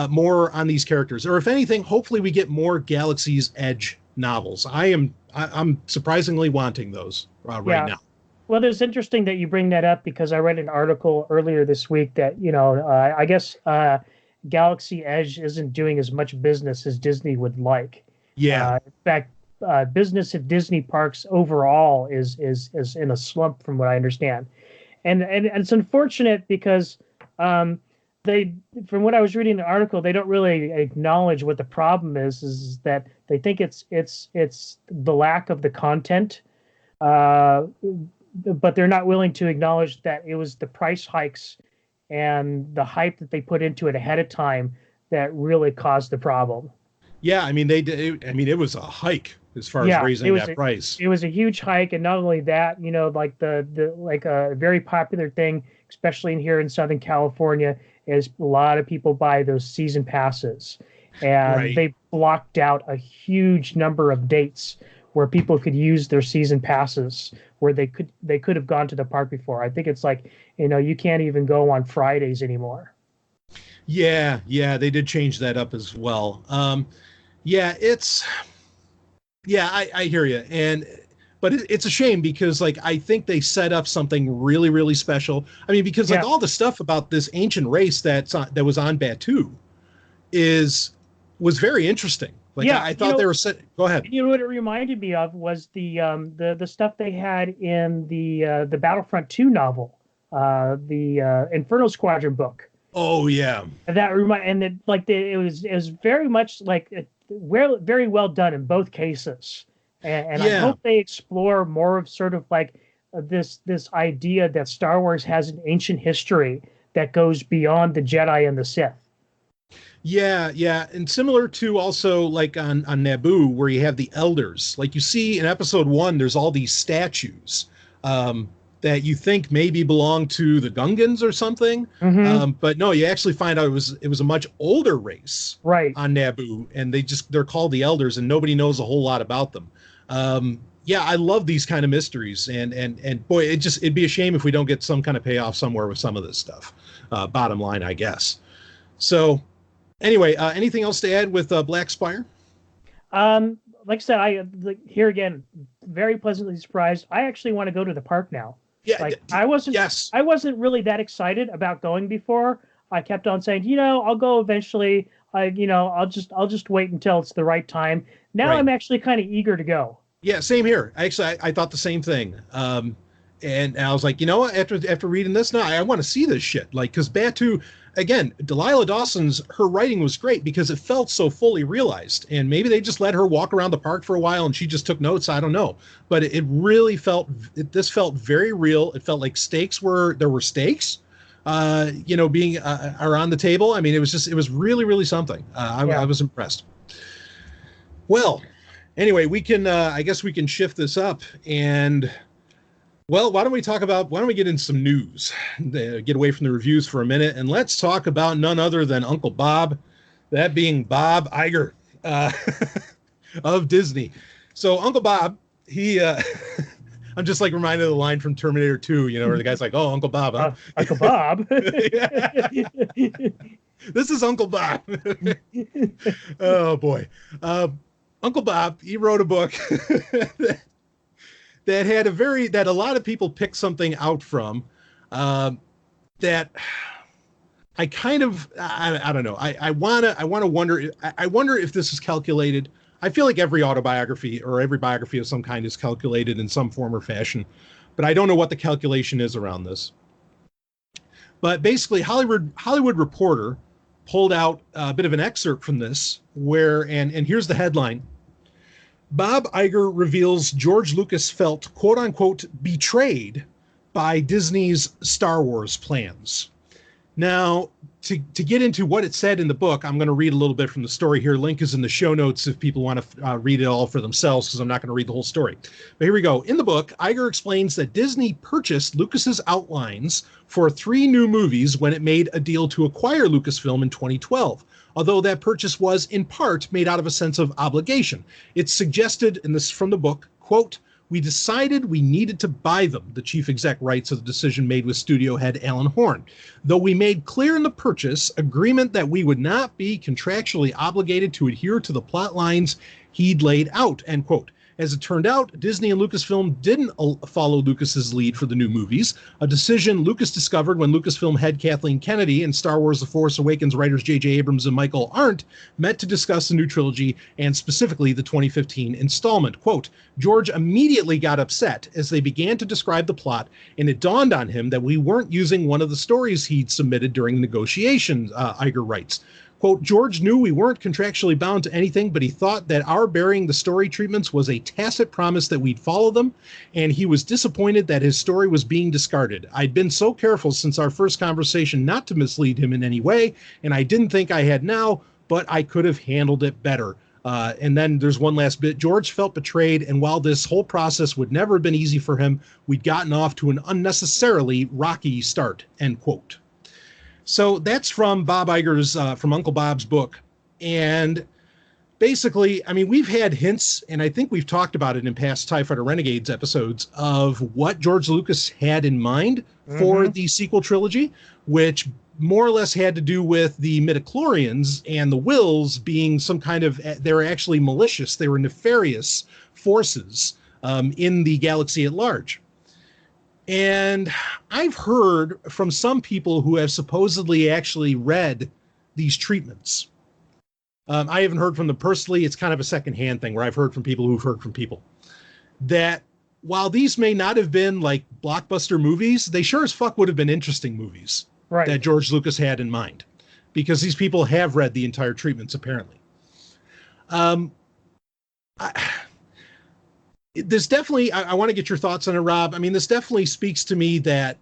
more on these characters. Or if anything, hopefully we get more Galaxy's Edge novels. I'm surprisingly wanting those right now. Well, it's interesting that you bring that up, because I read an article earlier this week that, I guess Galaxy Edge isn't doing as much business as Disney would like. Yeah. In fact, business at Disney parks overall is in a slump, from what I understand. And it's unfortunate because from what I was reading in the article, they don't really acknowledge what the problem is that they think it's the lack of the content, but they're not willing to acknowledge that it was the price hikes and the hype that they put into it ahead of time that really caused the problem. Yeah, I mean, it was a hike as far as raising that price. It was a huge hike, and not only that, like like a very popular thing, especially here in Southern California, is a lot of people buy those season passes, and they blocked out a huge number of dates where people could use their season passes, where they could have gone to the park before. I think it's like, you can't even go on Fridays anymore. Yeah, they did change that up as well. I hear you. But it's a shame because, like, I think they set up something really, really special. I mean, because like all the stuff about this ancient race that was on Batuu was very interesting. Like, I thought they were set. Go ahead. You know what it reminded me of was the stuff they had in the Battlefront 2 novel, the Inferno Squadron book. Oh yeah. It was very much like very well done in both cases. And I hope they explore more of sort of like this idea that Star Wars has an ancient history that goes beyond the Jedi and the Sith. Yeah, and similar to also like on Naboo, where you have the elders. Like you see in Episode 1, there's all these statues that you think maybe belong to the Gungans or something, but no, you actually find out it was a much older race, right, on Naboo, and they're called the elders, and nobody knows a whole lot about them. Yeah, I love these kind of mysteries, and boy, it'd be a shame if we don't get some kind of payoff somewhere with some of this stuff. Bottom line, I guess. So. Anyway, anything else to add with Black Spire? Like I said, here again, very pleasantly surprised. I actually want to go to the park now. Yeah, I wasn't really that excited about going before. I kept on saying, I'll go eventually. I'll just wait until it's the right time. Now I'm actually kind of eager to go. Yeah, same here. Actually, I thought the same thing. And I was like, you know what? After reading this, now I want to see this shit. Like, because Batuu. Again, Delilah Dawson's, her writing was great because it felt so fully realized. And maybe they just let her walk around the park for a while and she just took notes. I don't know. But it really this felt very real. It felt like there were stakes, being are on the table. I mean, it was really, really something. I was impressed. Well, anyway, I guess we can shift this up and... Well, why don't we get into some news, get away from the reviews for a minute, and let's talk about none other than Uncle Bob, that being Bob Iger of Disney. So Uncle Bob, I'm just like reminded of the line from Terminator 2, where the guy's like, oh, Uncle Bob. Huh? Uncle Bob. This is Uncle Bob. Oh, boy. Uncle Bob, he wrote a book that a lot of people picked something out from, that I kind of, I don't know. I wonder if this is calculated. I feel like every autobiography or every biography of some kind is calculated in some form or fashion, but I don't know what the calculation is around this. But basically, Hollywood Reporter pulled out a bit of an excerpt from this and here's the headline. Bob Iger reveals George Lucas felt, quote unquote, betrayed by Disney's Star Wars plans. Now, to get into what it said in the book, I'm going to read a little bit from the story here. Link is in the show notes if people want to read it all for themselves, because I'm not going to read the whole story. But here we go. In the book, Iger explains that Disney purchased Lucas's outlines for 3 new movies when it made a deal to acquire Lucasfilm in 2012. Although that purchase was, in part, made out of a sense of obligation. It's suggested, and this is from the book, quote, we decided we needed to buy them, the chief exec writes of the decision made with studio head Alan Horn. Though we made clear in the purchase agreement that we would not be contractually obligated to adhere to the plot lines he'd laid out, end quote. As it turned out, Disney and Lucasfilm didn't follow Lucas's lead for the new movies, a decision Lucas discovered when Lucasfilm head Kathleen Kennedy and Star Wars The Force Awakens writers J.J. Abrams and Michael Arndt met to discuss the new trilogy and specifically the 2015 installment. Quote, George immediately got upset as they began to describe the plot, and it dawned on him that we weren't using one of the stories he'd submitted during negotiations, Iger writes. Quote, George knew we weren't contractually bound to anything, but he thought that our burying the story treatments was a tacit promise that we'd follow them, and he was disappointed that his story was being discarded. I'd been so careful since our first conversation not to mislead him in any way, and I didn't think I had now, but I could have handled it better. And then there's one last bit. George felt betrayed, and while this whole process would never have been easy for him, we'd gotten off to an unnecessarily rocky start, end quote. So that's from Bob Iger's, from Uncle Bob's book. And basically, I mean, we've had hints, and I think we've talked about it in past TIE Fighter Renegades episodes, of what George Lucas had in mind for the sequel trilogy, which more or less had to do with the midichlorians and the Wills being some kind of, they were actually malicious, they were nefarious forces in the galaxy at large. And I've heard from some people who have supposedly actually read these treatments. I haven't heard from them personally. It's kind of a secondhand thing where I've heard from people who've heard from people that while these may not have been like blockbuster movies, they sure as fuck would have been interesting movies that George Lucas had in mind, because these people have read the entire treatments apparently. This definitely, I want to get your thoughts on it, Rob. I mean, this definitely speaks to me that,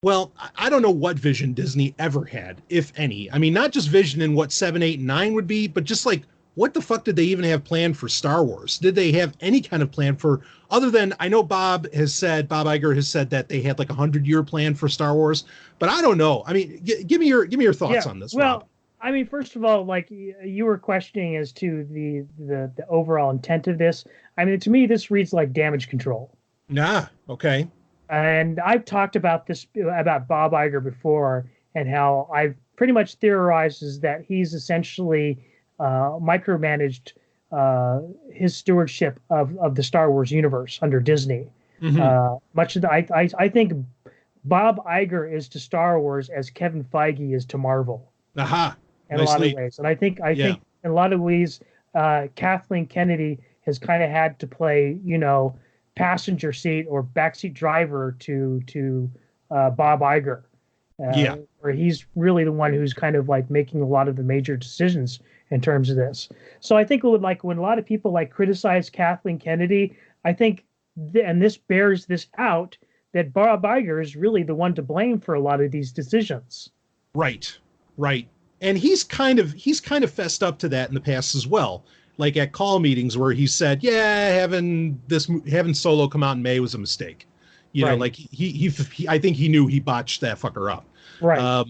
well, I don't know what vision Disney ever had, if any. I mean, not just vision in what 7, 8, and 9 would be, but just like, what the fuck did they even have planned for Star Wars? Did they have any kind of plan for, other than, I know Bob Iger has said that they had like 100-year plan for Star Wars, but I don't know. I mean, give me your thoughts on this, well, Rob. I mean, first of all, like you were questioning as to the overall intent of this. I mean, to me, this reads like damage control. Nah, okay. And I've talked about this about Bob Iger before, and how I've pretty much theorized is that he's essentially micromanaged his stewardship of the Star Wars universe under Disney. Mm-hmm. Much of the, I think Bob Iger is to Star Wars as Kevin Feige is to Marvel. Aha. In a lot of ways. And I think in a lot of ways, Kathleen Kennedy has kind of had to play, passenger seat or backseat driver to Bob Iger. Where he's really the one who's kind of like making a lot of the major decisions in terms of this. So I think when a lot of people like criticize Kathleen Kennedy, I think, and this bears this out, that Bob Iger is really the one to blame for a lot of these decisions. Right. And he's kind of fessed up to that in the past as well. Like at call meetings where he said, yeah, having Solo come out in May was a mistake. You know, like he I think he knew he botched that fucker up. Right.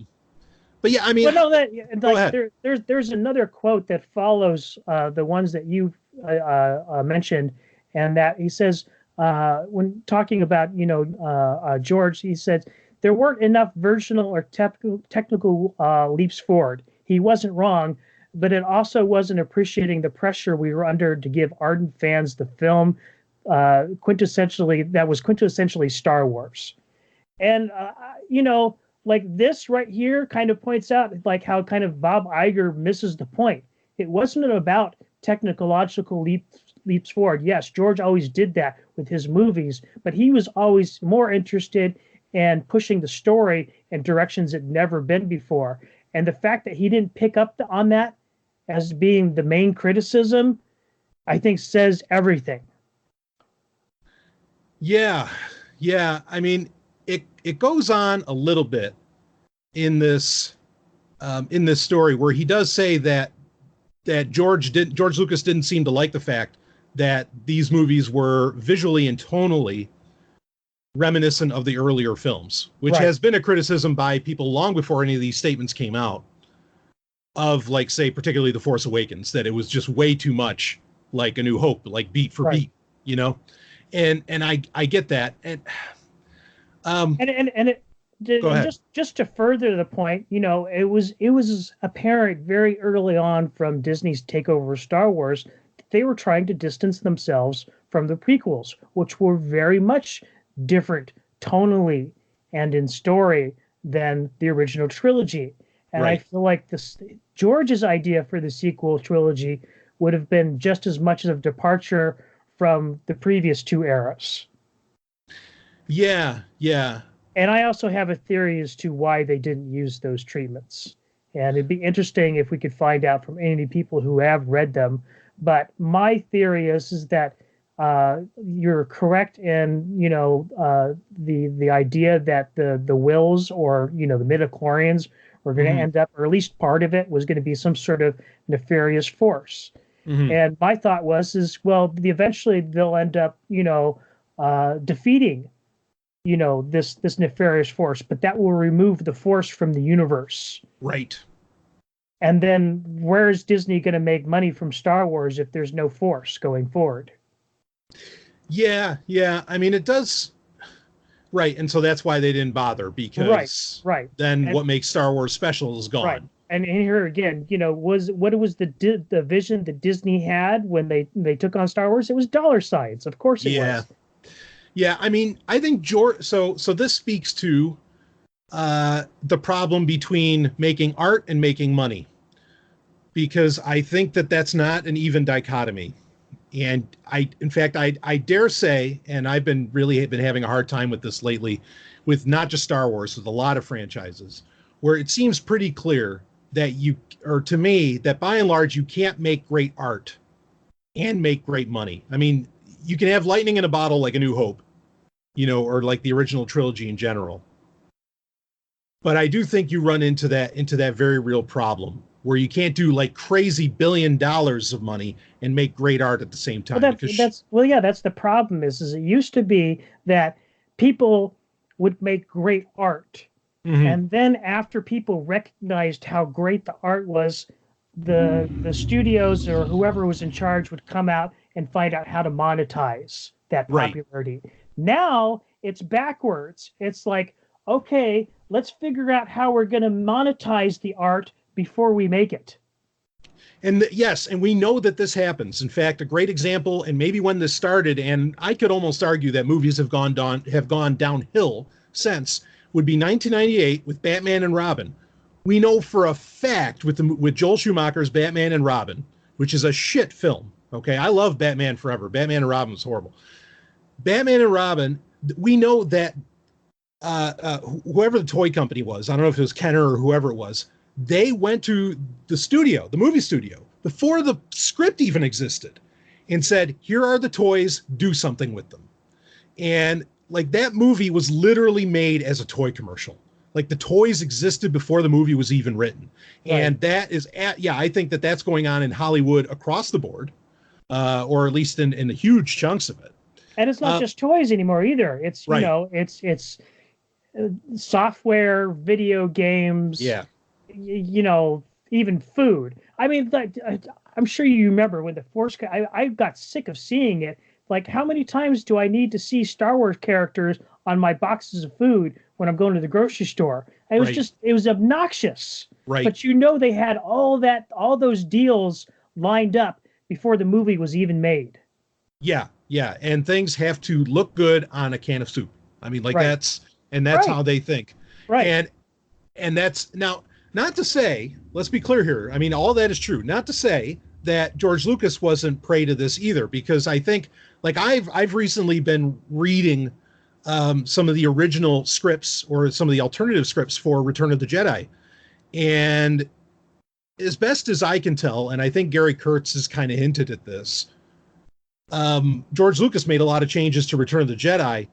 But yeah, I mean, go ahead. There's another quote that follows the ones that you mentioned, and that he says, when talking about, George, he said, there weren't enough versional or technical leaps forward. He wasn't wrong, but it also wasn't appreciating the pressure we were under to give ardent fans the film quintessentially Star Wars. And, like this right here kind of points out like how kind of Bob Iger misses the point. It wasn't about technological leaps forward. Yes, George always did that with his movies, but he was always more interested and pushing the story in directions it never been before. And the fact that he didn't pick up on that as being the main criticism, I think says everything. Yeah. I mean, it goes on a little bit in this story where he does say that George Lucas didn't seem to like the fact that these movies were visually and tonally reminiscent of the earlier films, which has been a criticism by people long before any of these statements came out of, like, say, particularly The Force Awakens, that it was just way too much like A New Hope, like beat for beat, and I get that. And just to further the point, it was apparent very early on from Disney's takeover of Star Wars that they were trying to distance themselves from the prequels, which were very much different tonally and in story than the original trilogy. And I feel like George's idea for the sequel trilogy would have been just as much of a departure from the previous two eras. Yeah. And I also have a theory as to why they didn't use those treatments. And it'd be interesting if we could find out from any people who have read them. But my theory is that you're correct in, the idea that the Wills or, the midichlorians were going to end up, or at least part of it was going to be some sort of nefarious force. Mm-hmm. And my thought was, eventually they'll end up, defeating, this nefarious force, but that will remove the force from the universe. Right. And then where is Disney going to make money from Star Wars if there's no force going forward? Yeah. I mean, it does. Right. And so that's why they didn't bother, because right. then what makes Star Wars special is gone. Right. And here again, what was the vision that Disney had when they took on Star Wars? It was dollar signs. Of course it Yeah. was. Yeah, I mean, I think so this speaks to the problem between making art and making money, because I think that that's not an even dichotomy. And in fact, I dare say, and I've been having a hard time with this lately, with not just Star Wars, with a lot of franchises, where it seems pretty clear that to me, that by and large, you can't make great art and make great money. I mean, you can have lightning in a bottle like A New Hope, or like the original trilogy in general. But I do think you run into that very real problem where you can't do like crazy $1 billion of money and make great art at the same time. Well, that's the problem is it used to be that people would make great art. Mm-hmm. And then after people recognized how great the art was, the studios or whoever was in charge would come out and find out how to monetize that popularity. Right. Now it's backwards. It's like, okay, let's figure out how we're going to monetize the art before we make it. And yes, and we know that this happens. In fact, a great example, and maybe when this started, and I could almost argue that movies have gone downhill since, would be 1998 with Batman and Robin. We know for a fact with Joel Schumacher's Batman and Robin, which is a shit film. Okay, I love Batman Forever. Batman and Robin was horrible. Batman and Robin, we know that whoever the toy company was, I don't know if it was Kenner or whoever it was, they went to the movie studio, before the script even existed, and said, here are the toys, do something with them. And like that movie was literally made as a toy commercial. Like the toys existed before the movie was even written. Right. And that is, I think that's going on in Hollywood across the board, or at least in the huge chunks of it. And it's not just toys anymore either. It's, it's software, video games, even food. I mean, I'm sure you remember when the Force, I got sick of seeing it. Like, how many times do I need to see Star Wars characters on my boxes of food when I'm going to the grocery store? It was it was obnoxious. Right. But they had all those deals lined up before the movie was even made. Yeah. Yeah. And things have to look good on a can of soup. I mean, that's how they think. Right. And that's now, not to say, let's be clear here. I mean, all that is true. Not to say that George Lucas wasn't prey to this either, because I think, like, I've recently been reading some of the original scripts or some of the alternative scripts for Return of the Jedi. And as best as I can tell, and I think Gary Kurtz has kind of hinted at this, George Lucas made a lot of changes to Return of the Jedi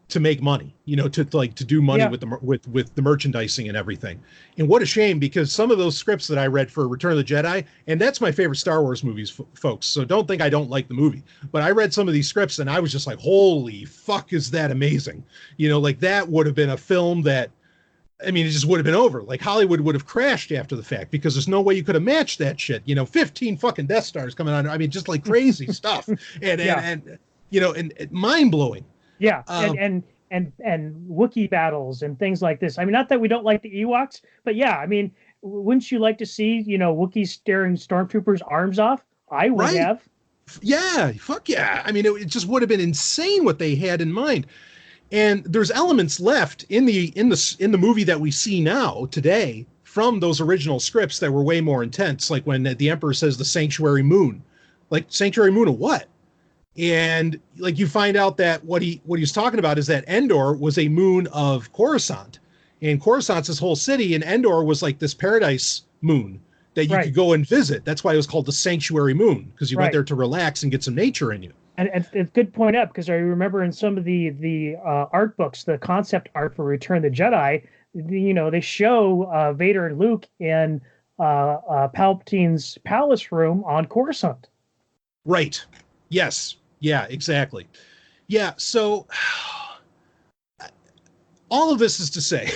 to make money, to do money with the merchandising and everything. And what a shame, because some of those scripts that I read for Return of the Jedi, and that's my favorite Star Wars movies, folks, so don't think I don't like the movie, but I read some of these scripts and I was just like, holy fuck, is that amazing? Like that would have been a film that, I mean, it just would have been over. Like Hollywood would have crashed after the fact, because there's no way you could have matched that shit. 15 fucking Death Stars coming on. I mean, just like crazy stuff, and mind blowing. Yeah, and Wookiee battles and things like this. I mean, not that we don't like the Ewoks, but yeah, I mean, wouldn't you like to see, Wookiees tearing stormtroopers' arms off? I would have. Yeah, fuck yeah. I mean, it just would have been insane what they had in mind. And there's elements left in the movie that we see now today from those original scripts that were way more intense. Like when the Emperor says the Sanctuary Moon, like Sanctuary Moon of what? And like you find out that what he was talking about is that Endor was a moon of Coruscant, and Coruscant's this whole city, and Endor was like this paradise moon that you could go and visit. That's why it was called the Sanctuary Moon, because you went there to relax and get some nature in you. And it's a good point up, because I remember in some of the art books, the concept art for Return of the Jedi, they show Vader and Luke in Palpatine's palace room on Coruscant. Right. Yes. Yeah, exactly. Yeah. So all of this is to say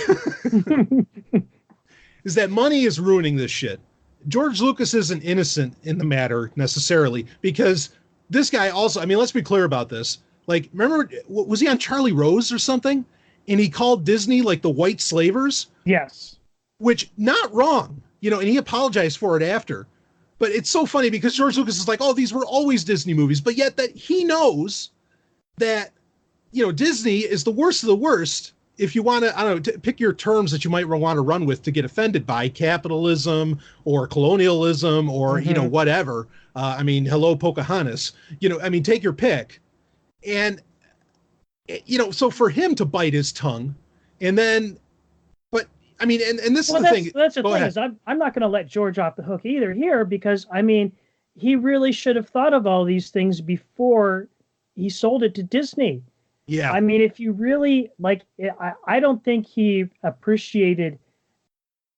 is that money is ruining this shit. George Lucas isn't innocent in the matter necessarily, because this guy also, I mean, let's be clear about this. Like, remember, was he on Charlie Rose or something? And he called Disney like the white slavers? Yes. Which, not wrong. and he apologized for it after. But it's so funny because George Lucas is like, oh, these were always Disney movies, but yet that he knows that, Disney is the worst of the worst. If you want to, I don't know, pick your terms that you might want to run with to get offended by, capitalism or colonialism or, whatever. Hello, Pocahontas, take your pick. And, so for him to bite his tongue and then, and this is the thing. That's the thing is I'm not going to let George off the hook either here because, he really should have thought of all these things before he sold it to Disney. Yeah. If you really I don't think he appreciated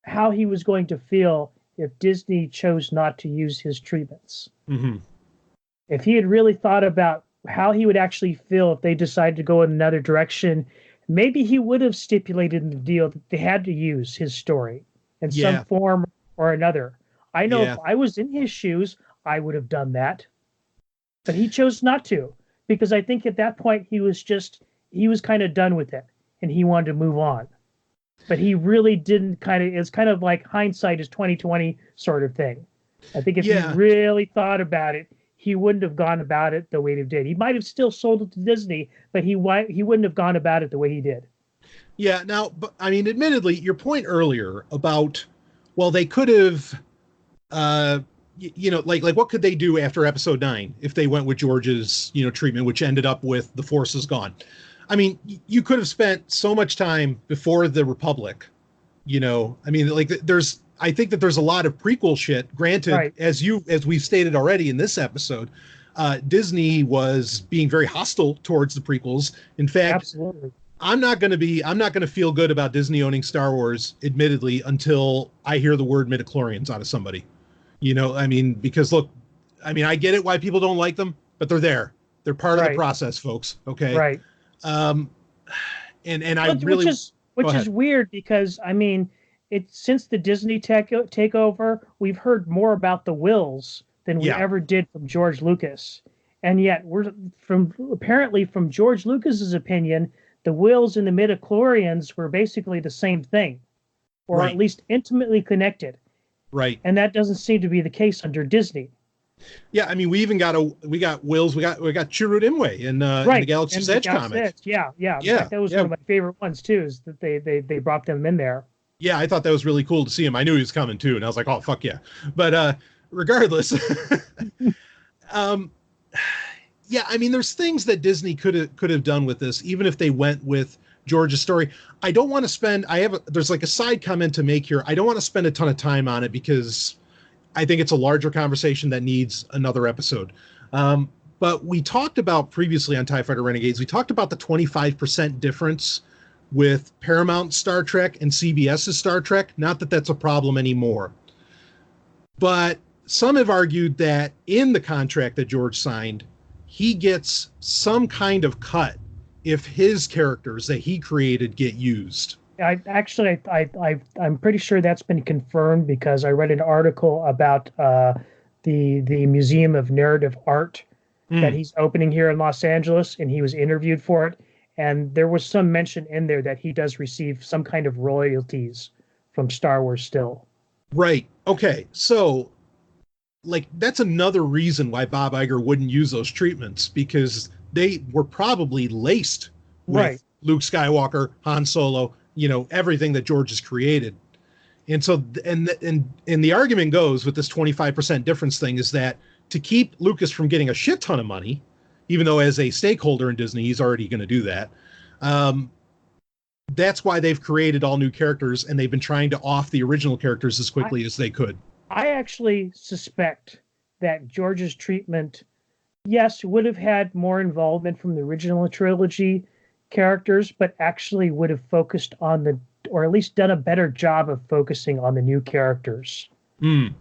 how he was going to feel if Disney chose not to use his treatments. Mm-hmm. If he had really thought about how he would actually feel if they decided to go in another direction, maybe he would have stipulated in the deal that they had to use his story in some form or another. I know if I was in his shoes, I would have done that. But he chose not to, because I think at that point he was kind of done with it and he wanted to move on. But he really didn't it's kind of like hindsight is 20/20 sort of thing. I think if he really thought about it, he wouldn't have gone about it the way he did. He might have still sold it to Disney, but he wouldn't have gone about it the way he did. Yeah. Now, but admittedly, your point earlier about, well, they could have, what could they do after episode 9 if they went with George's, treatment, which ended up with the Force is gone. You could have spent so much time before the Republic, I think that there's a lot of prequel shit. Granted, right. as we've stated already in this episode, Disney was being very hostile towards the prequels. In fact, absolutely. I'm not going to feel good about Disney owning Star Wars, admittedly, until I hear the word midichlorians out of somebody. Because look, I get it why people don't like them, but they're there. They're part of the process, folks. Okay. Right. Which is weird because since the Disney takeover, we've heard more about the Wills than we ever did from George Lucas. And yet apparently from George Lucas's opinion, the Wills and the midichlorians were basically the same thing, or at least intimately connected. Right. And that doesn't seem to be the case under Disney. Yeah, we got Wills, we got Chirrut Imwe in the Galaxy's Edge comic. Yeah. In fact, that was one of my favorite ones too, is that they brought them in there. Yeah, I thought that was really cool to see him. I knew he was coming too, and I was like, oh fuck yeah. But regardless, there's things that Disney could have done with this, even if they went with George's story. I don't want to spend. There's like a side comment to make here. I don't want to spend a ton of time on it because I think it's a larger conversation that needs another episode. But we talked about previously on TIE Fighter Renegades, we talked about the 25% difference with Paramount Star Trek and CBS's Star Trek. Not that that's a problem anymore. But some have argued that in the contract that George signed, he gets some kind of cut if his characters that he created get used. I'm pretty sure that's been confirmed because I read an article about the Museum of Narrative Art that he's opening here in Los Angeles, and he was interviewed for it. And there was some mention in there that he does receive some kind of royalties from Star Wars still. Right. Okay. So, that's another reason why Bob Iger wouldn't use those treatments, because they were probably laced with Luke Skywalker, Han Solo, everything that George has created. And so, and the argument goes with this 25% difference thing is that to keep Lucas from getting a shit ton of money, even though as a stakeholder in Disney, he's already going to do that. That's why they've created all new characters, and they've been trying to off the original characters as quickly as they could. I actually suspect that George's treatment, yes, would have had more involvement from the original trilogy characters, but actually would have focused on or at least done a better job of focusing on the new characters.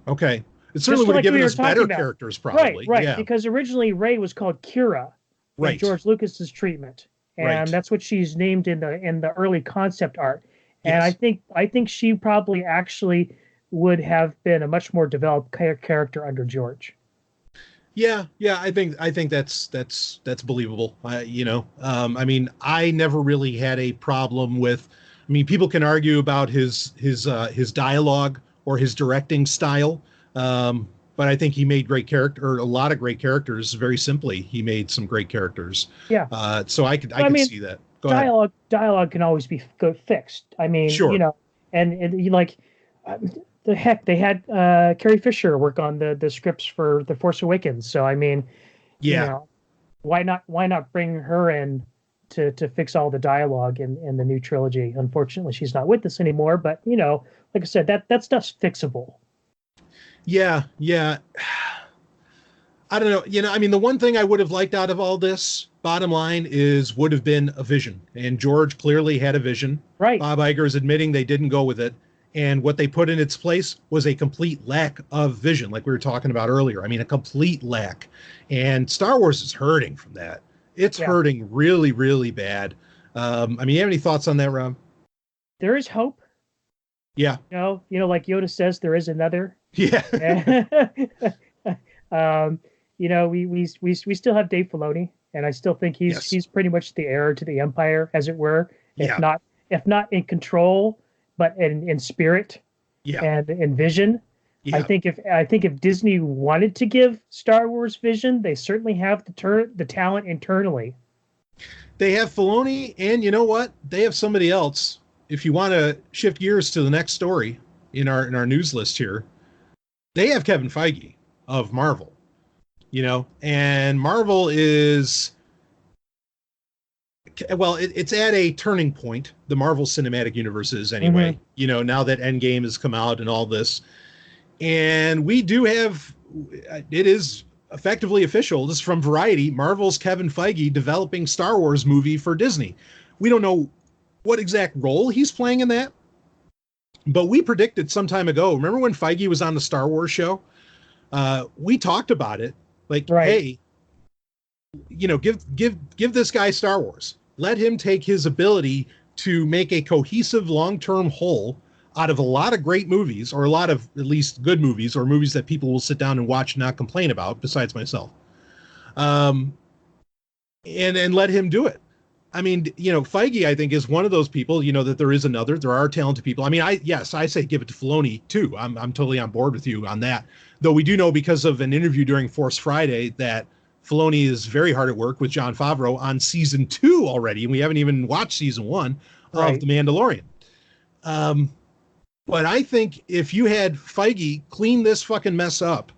Okay. It certainly would have given us better characters, probably. Right, yeah. Because originally Rey was called Kira in George Lucas's treatment, and that's what she's named in the early concept art. And I think she probably actually would have been a much more developed character under George. Yeah, I think that's believable. I never really had a problem with. People can argue about his dialogue or his directing style. But I think he made a lot of great characters. Very simply, he made some great characters. Yeah. So I could see that. Go ahead. Dialogue can always be fixed. I mean, Sure. and you like the heck they had Carrie Fisher work on the scripts for The Force Awakens. So I mean, why not bring her in to fix all the dialogue in the new trilogy? Unfortunately, she's not with us anymore. But like I said, that stuff's fixable. Yeah. I don't know. I mean, the one thing I would have liked out of all this, bottom line, would have been a vision. And George clearly had a vision. Right. Bob Iger is admitting they didn't go with it. And what they put in its place was a complete lack of vision, like we were talking about earlier. I mean, a complete lack. And Star Wars is hurting from that. It's hurting really, really bad. I mean, you have any thoughts on that, Rob? There is hope. Yeah. Like Yoda says, there is another. Yeah. We still have Dave Filoni, and I still think he's pretty much the heir to the Empire, as it were. If not in control, but in spirit and in vision. Yeah. I think if Disney wanted to give Star Wars vision, they certainly have the talent internally. They have Filoni, and you know what? They have somebody else. If you want to shift gears to the next story in our news list here, they have Kevin Feige of Marvel. And Marvel is, well, it's at a turning point. The Marvel Cinematic Universe is anyway, now that Endgame has come out and all this. And we do have, it is effectively official. This is from Variety. Marvel's Kevin Feige developing Star Wars movie for Disney. We don't know what exact role he's playing in that, but we predicted some time ago. Remember when Feige was on the Star Wars show? We talked about it. Like, hey, give this guy Star Wars. Let him take his ability to make a cohesive long-term whole out of a lot of great movies, or a lot of at least good movies, or movies that people will sit down and watch and not complain about, besides myself. And let him do it. I mean, Feige, I think, is one of those people, that there are talented people. I mean, I say give it to Filoni too. I'm totally on board with you on that. Though we do know, because of an interview during Force Friday, that Filoni is very hard at work with Jon Favreau on season 2 already. And we haven't even watched season 1 of The Mandalorian. But I think if you had Feige clean this fucking mess up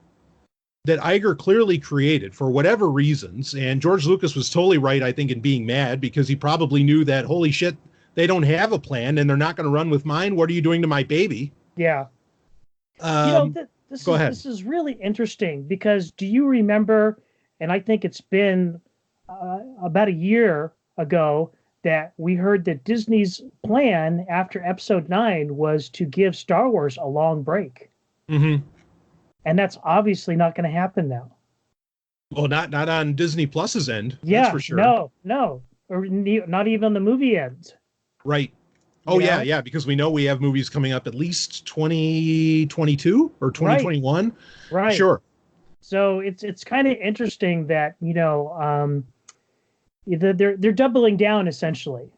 that Iger clearly created for whatever reasons, and George Lucas was totally right, I think, in being mad, because he probably knew that, holy shit, they don't have a plan and they're not going to run with mine. What are you doing to my baby? Yeah. Go ahead. This is really interesting, because do you remember, and I think it's been about a year ago, that we heard that Disney's plan after Episode 9 was to give Star Wars a long break. Mm-hmm. And that's obviously not going to happen now. Well, not on Disney Plus's end. Yeah, that's for sure. No, or not even the movie end. Right. Oh, yeah, because we know we have movies coming up at least 2022 or 2021. Right. Sure. So it's kind of interesting that, they're doubling down, essentially.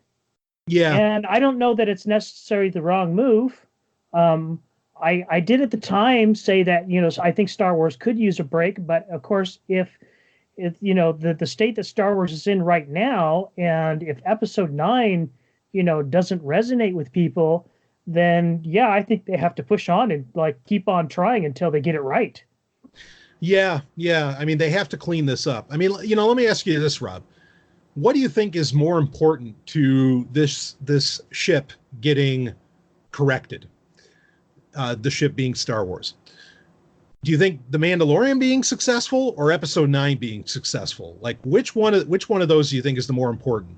Yeah. And I don't know that it's necessarily the wrong move. I did at the time say that, I think Star Wars could use a break, but of course, if the state that Star Wars is in right now, and if Episode 9, doesn't resonate with people, then I think they have to push on and keep on trying until they get it right. Yeah. I mean, they have to clean this up. I mean, let me ask you this, Rob. What do you think is more important to this ship getting corrected? The ship being Star Wars. Do you think The Mandalorian being successful or Episode 9 being successful? Like, which one of those do you think is the more important?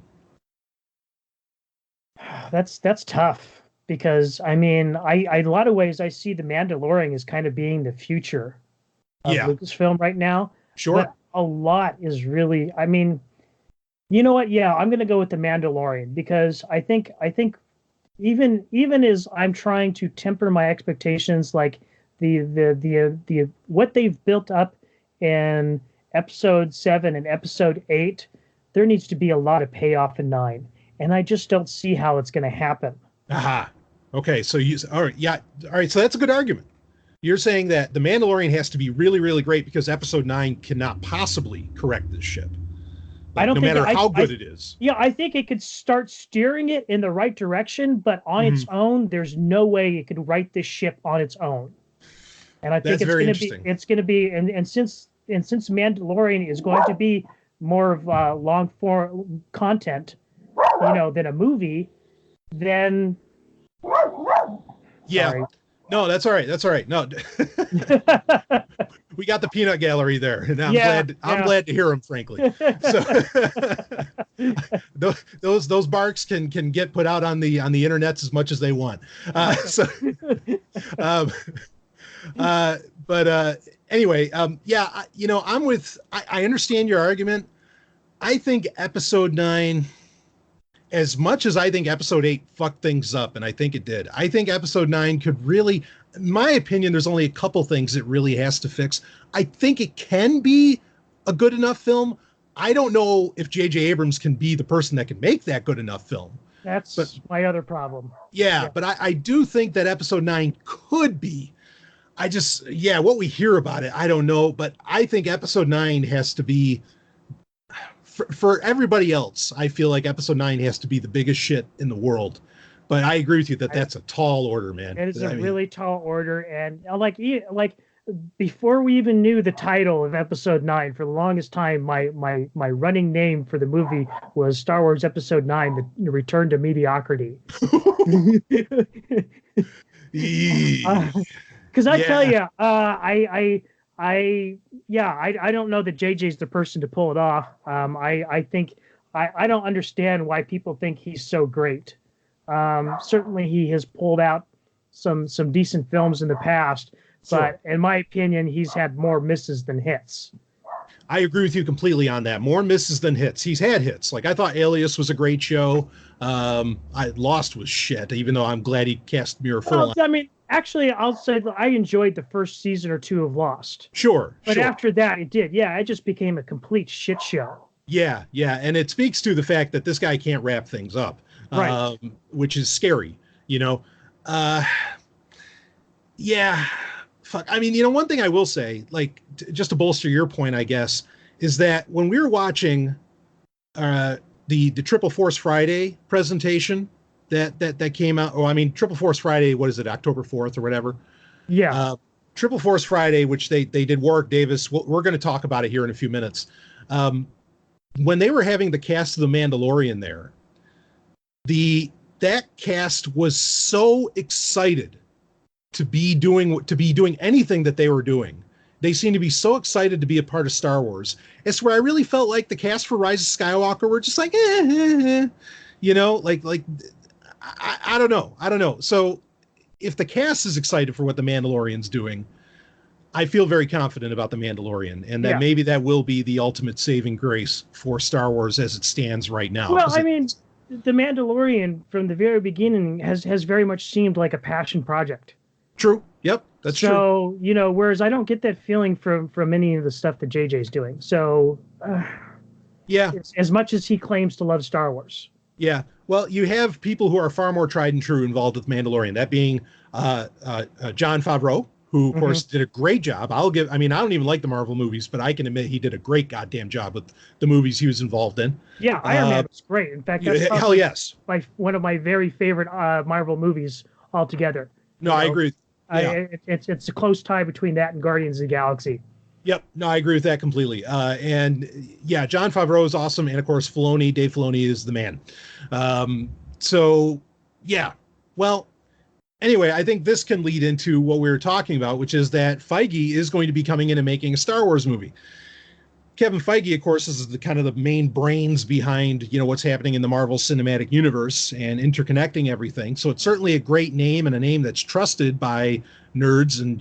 That's tough, because I mean, I in a lot of ways I see The Mandalorian as kind of being the future of Lucasfilm right now. Sure. But a lot is really, I mean, you know what? Yeah, I'm going to go with The Mandalorian, because I think even as I'm trying to temper my expectations, like the what they've built up in Episode 7 and Episode 8, there needs to be a lot of payoff in 9, and I just don't see how it's going to happen. Aha. Okay, so all right, yeah, all right. So that's a good argument. You're saying that The Mandalorian has to be really, really great because Episode 9 cannot possibly correct this ship. I Like, don't no think matter how good it is. Yeah, I think it could start steering it in the right direction, but on its own, there's no way it could right this ship on its own. And I think it's going to be, and since Mandalorian is going to be more of long form content, than a movie, then yeah. Sorry. No, that's all right. That's all right. No, we got the peanut gallery there, and I'm glad to hear him. Frankly, so those barks can get put out on the internets as much as they want. But anyway, yeah, I understand your argument. I think Episode 9. As much as I think Episode 8 fucked things up, and I think it did, I think Episode 9 could really, in my opinion, there's only a couple things it really has to fix. I think it can be a good enough film. I don't know if J.J. Abrams can be the person that can make that good enough film. That's my other problem. Yeah, but I do think that Episode 9 could be. What we hear about it, I don't know, but I think Episode 9 has to be, for everybody else, I feel like Episode 9 has to be the biggest shit in the world. But I agree with you that that's a tall order, man. It is really tall order, and like before we even knew the title of Episode 9, for the longest time, my running name for the movie was Star Wars Episode 9: The Return to Mediocrity. Because tell you, I don't know that JJ's the person to pull it off. I think I don't understand why people think he's so great. Certainly he has pulled out some decent films in the past, but in my opinion, he's had more misses than hits. I agree with you completely on that. More misses than hits. He's had hits. Like, I thought Alias was a great show. Lost was shit, even though I'm glad he cast Mirror Full. I mean, actually, I'll say that I enjoyed the first season or two of Lost. Sure. But after that, it did. Yeah, it just became a complete shit show. Yeah. And it speaks to the fact that this guy can't wrap things up, right? Which is scary, Yeah. Fuck. I mean, one thing I will say, like, just to bolster your point, I guess, is that when we were watching the Triple Force Friday presentation that came out, Triple Force Friday, what is it, October 4th or whatever? Yeah. Triple Force Friday, which they did Warwick Davis. We're going to talk about it here in a few minutes. When they were having the cast of The Mandalorian there, that cast was so excited to be doing anything that they were doing. They seemed to be so excited to be a part of Star Wars. It's where I really felt like the cast for Rise of Skywalker were just like, I don't know. So if the cast is excited for what The Mandalorian's doing, I feel very confident about The Mandalorian, and that maybe that will be the ultimate saving grace for Star Wars as it stands right now. Well, The Mandalorian from the very beginning has very much seemed like a passion project. True. Yep. That's true. So, whereas I don't get that feeling from any of the stuff that JJ's doing. So, as much as he claims to love Star Wars. Yeah. Well, you have people who are far more tried and true involved with Mandalorian, that being Jon Favreau, who, of course, did a great job. I don't even like the Marvel movies, but I can admit he did a great goddamn job with the movies he was involved in. Yeah, Iron Man was great. In fact, that's hell yes, one of my very favorite Marvel movies altogether. No, I agree. Yeah. It's a close tie between that and Guardians of the Galaxy. Yep. No, I agree with that completely. And Jon Favreau is awesome. And of course, Dave Filoni is the man. Well, anyway, I think this can lead into what we were talking about, which is that Feige is going to be coming in and making a Star Wars movie. Kevin Feige, of course, is the kind of the main brains behind, what's happening in the Marvel Cinematic Universe and interconnecting everything. So it's certainly a great name and a name that's trusted by nerds and,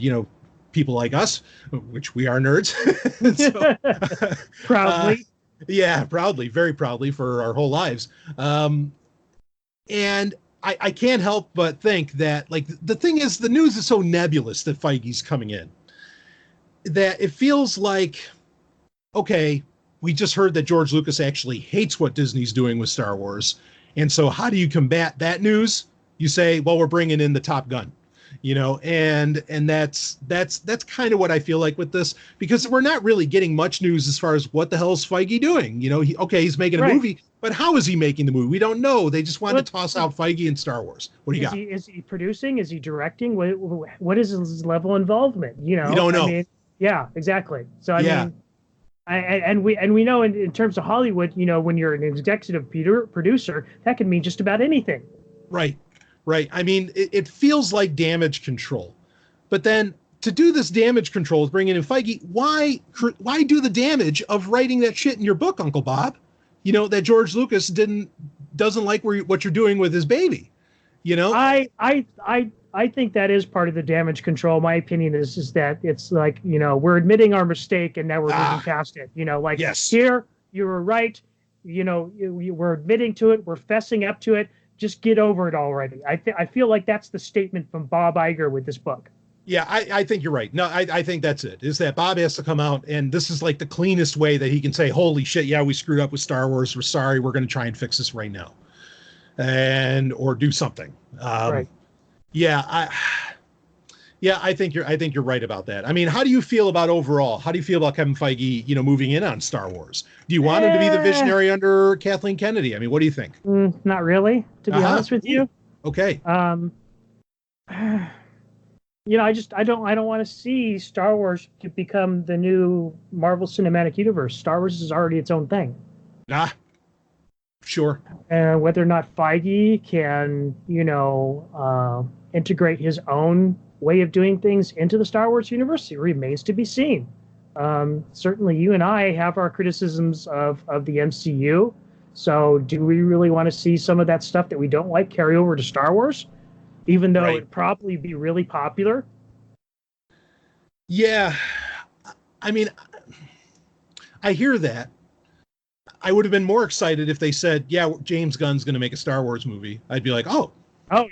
people like us, which we are nerds. Proudly. Proudly, very proudly for our whole lives. And I can't help but think that, like, the thing is, the news is so nebulous that Feige's coming in that it feels like, okay, we just heard that George Lucas actually hates what Disney's doing with Star Wars. And so how do you combat that news? You say, well, we're bringing in the Top Gun, and that's kind of what I feel like with this, because we're not really getting much news as far as what the hell is Feige doing. He's making a movie, but how is he making the movie? We don't know. They just wanted to toss out Feige and Star Wars. What do you got? Is he producing? Is he directing? What is his level of involvement? We don't know. I mean, yeah, exactly. So I mean, we know in terms of Hollywood, when you're an executive producer, that can mean just about anything. Right. I mean, it feels like damage control, but then to do this damage control, bringing in Feige, why do the damage of writing that shit in your book, Uncle Bob? That George Lucas doesn't like what you're doing with his baby. I think that is part of the damage control. My opinion is that it's like, we're admitting our mistake and now we're moving past it. Yes. Here you were right. We're admitting to it. We're fessing up to it. Just get over it already. I feel like that's the statement from Bob Iger with this book. Yeah, I think you're right. No, I think that's it. Is that Bob has to come out, and this is like the cleanest way that he can say, holy shit, yeah, we screwed up with Star Wars. We're sorry. We're going to try and fix this right now. Or do something. Right. Yeah, I think you're right about that. I mean, how do you feel about overall? How do you feel about Kevin Feige, moving in on Star Wars? Do you want him to be the visionary under Kathleen Kennedy? I mean, what do you think? Not really, to be honest with you. Okay. I don't want to see Star Wars to become the new Marvel Cinematic Universe. Star Wars is already its own thing. Sure. And whether or not Feige can, integrate his own way of doing things into the Star Wars universe, it remains to be seen. Certainly you and I have our criticisms of the MCU. So do we really want to see some of that stuff that we don't like carry over to Star Wars, even though it'd probably be really popular? Yeah. I mean, I hear that. I would have been more excited if they said, yeah, James Gunn's going to make a Star Wars movie. I'd be like, oh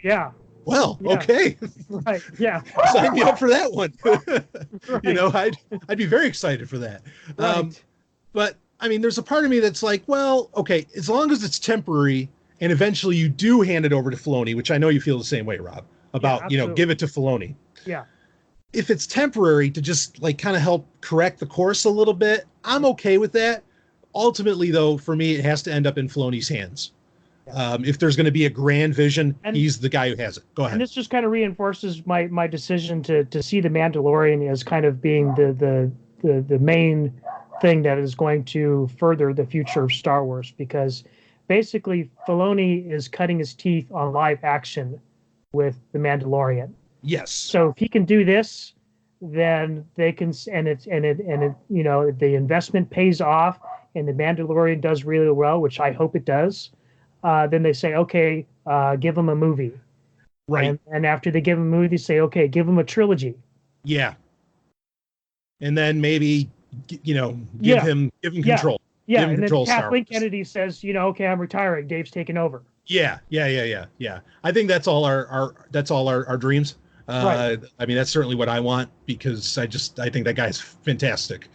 yeah. Well, yeah. Okay. Right. Yeah. Sign me up for that one. Right. I'd be very excited for that. Right. But I mean, there's a part of me that's like, well, okay, as long as it's temporary and eventually you do hand it over to Filoni, which I know you feel the same way, Rob, about, give it to Filoni. Yeah. If it's temporary to just like kind of help correct the course a little bit, I'm okay with that. Ultimately, though, for me, it has to end up in Filoni's hands. If there's going to be a grand vision, he's the guy who has it. Go ahead. And this just kind of reinforces my decision to see The Mandalorian as kind of being the main thing that is going to further the future of Star Wars, because basically Filoni is cutting his teeth on live action with The Mandalorian. Yes. So if he can do this, then they can, and the investment pays off, and The Mandalorian does really well, which I hope it does. Then they say, okay, give him a movie. Right. And after they give him a movie, they say, okay, give him a trilogy. Yeah. And then maybe, give him control. Yeah. And then Kathleen Kennedy says, okay, I'm retiring. Dave's taking over. Yeah. I think that's all our dreams. Right. I mean, that's certainly what I want, because I think that guy's fantastic.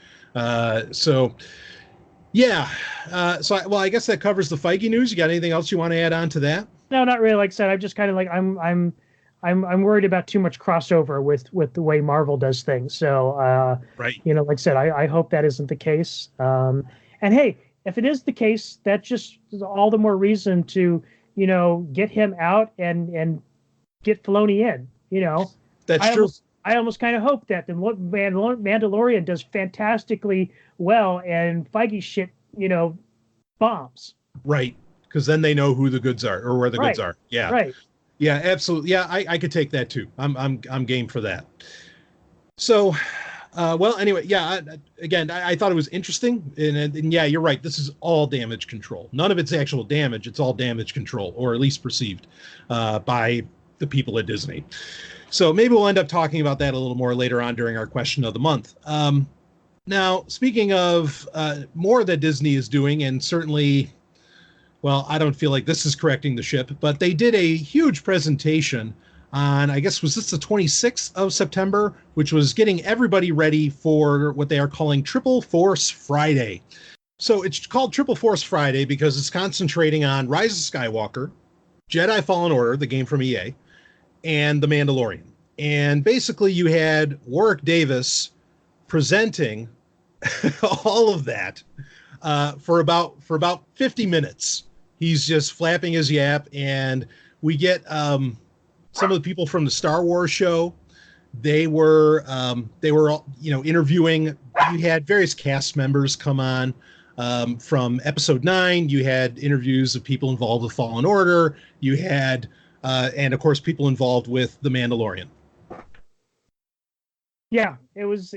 Yeah. I guess that covers the Feige news. You got anything else you want to add on to that? No, not really. Like I said, I'm just kind of like, I'm worried about too much crossover with the way Marvel does things. So, right. Like I said, I hope that isn't the case. And hey, if it is the case, that just is all the more reason to, get him out and get Filoni in, That's true. I almost kind of hope that the Mandalorian does fantastically well and Feige shit, bombs. Right. Because then they know who the goods are, or where the goods are. Yeah. Right. Yeah, absolutely. Yeah, I could take that too. I'm game for that. So, anyway, yeah. I thought it was interesting, and yeah, you're right. This is all damage control. None of it's actual damage. It's all damage control, or at least perceived by the people at Disney. So maybe we'll end up talking about that a little more later on during our question of the month. Now, speaking of more that Disney is doing, and certainly, well, I don't feel like this is correcting the ship, but they did a huge presentation on, I guess, was this the 26th of September, which was getting everybody ready for what they are calling Triple Force Friday. So it's called Triple Force Friday because it's concentrating on Rise of Skywalker, Jedi Fallen Order, the game from EA, and The Mandalorian. And basically you had Warwick Davis presenting all of that for about 50 minutes. He's just flapping his yap, and we get some of the people from the Star Wars show. They were interviewing. You had various cast members come on from Episode 9. You had interviews of people involved with Fallen Order. You had, and of course, people involved with The Mandalorian. Yeah, it was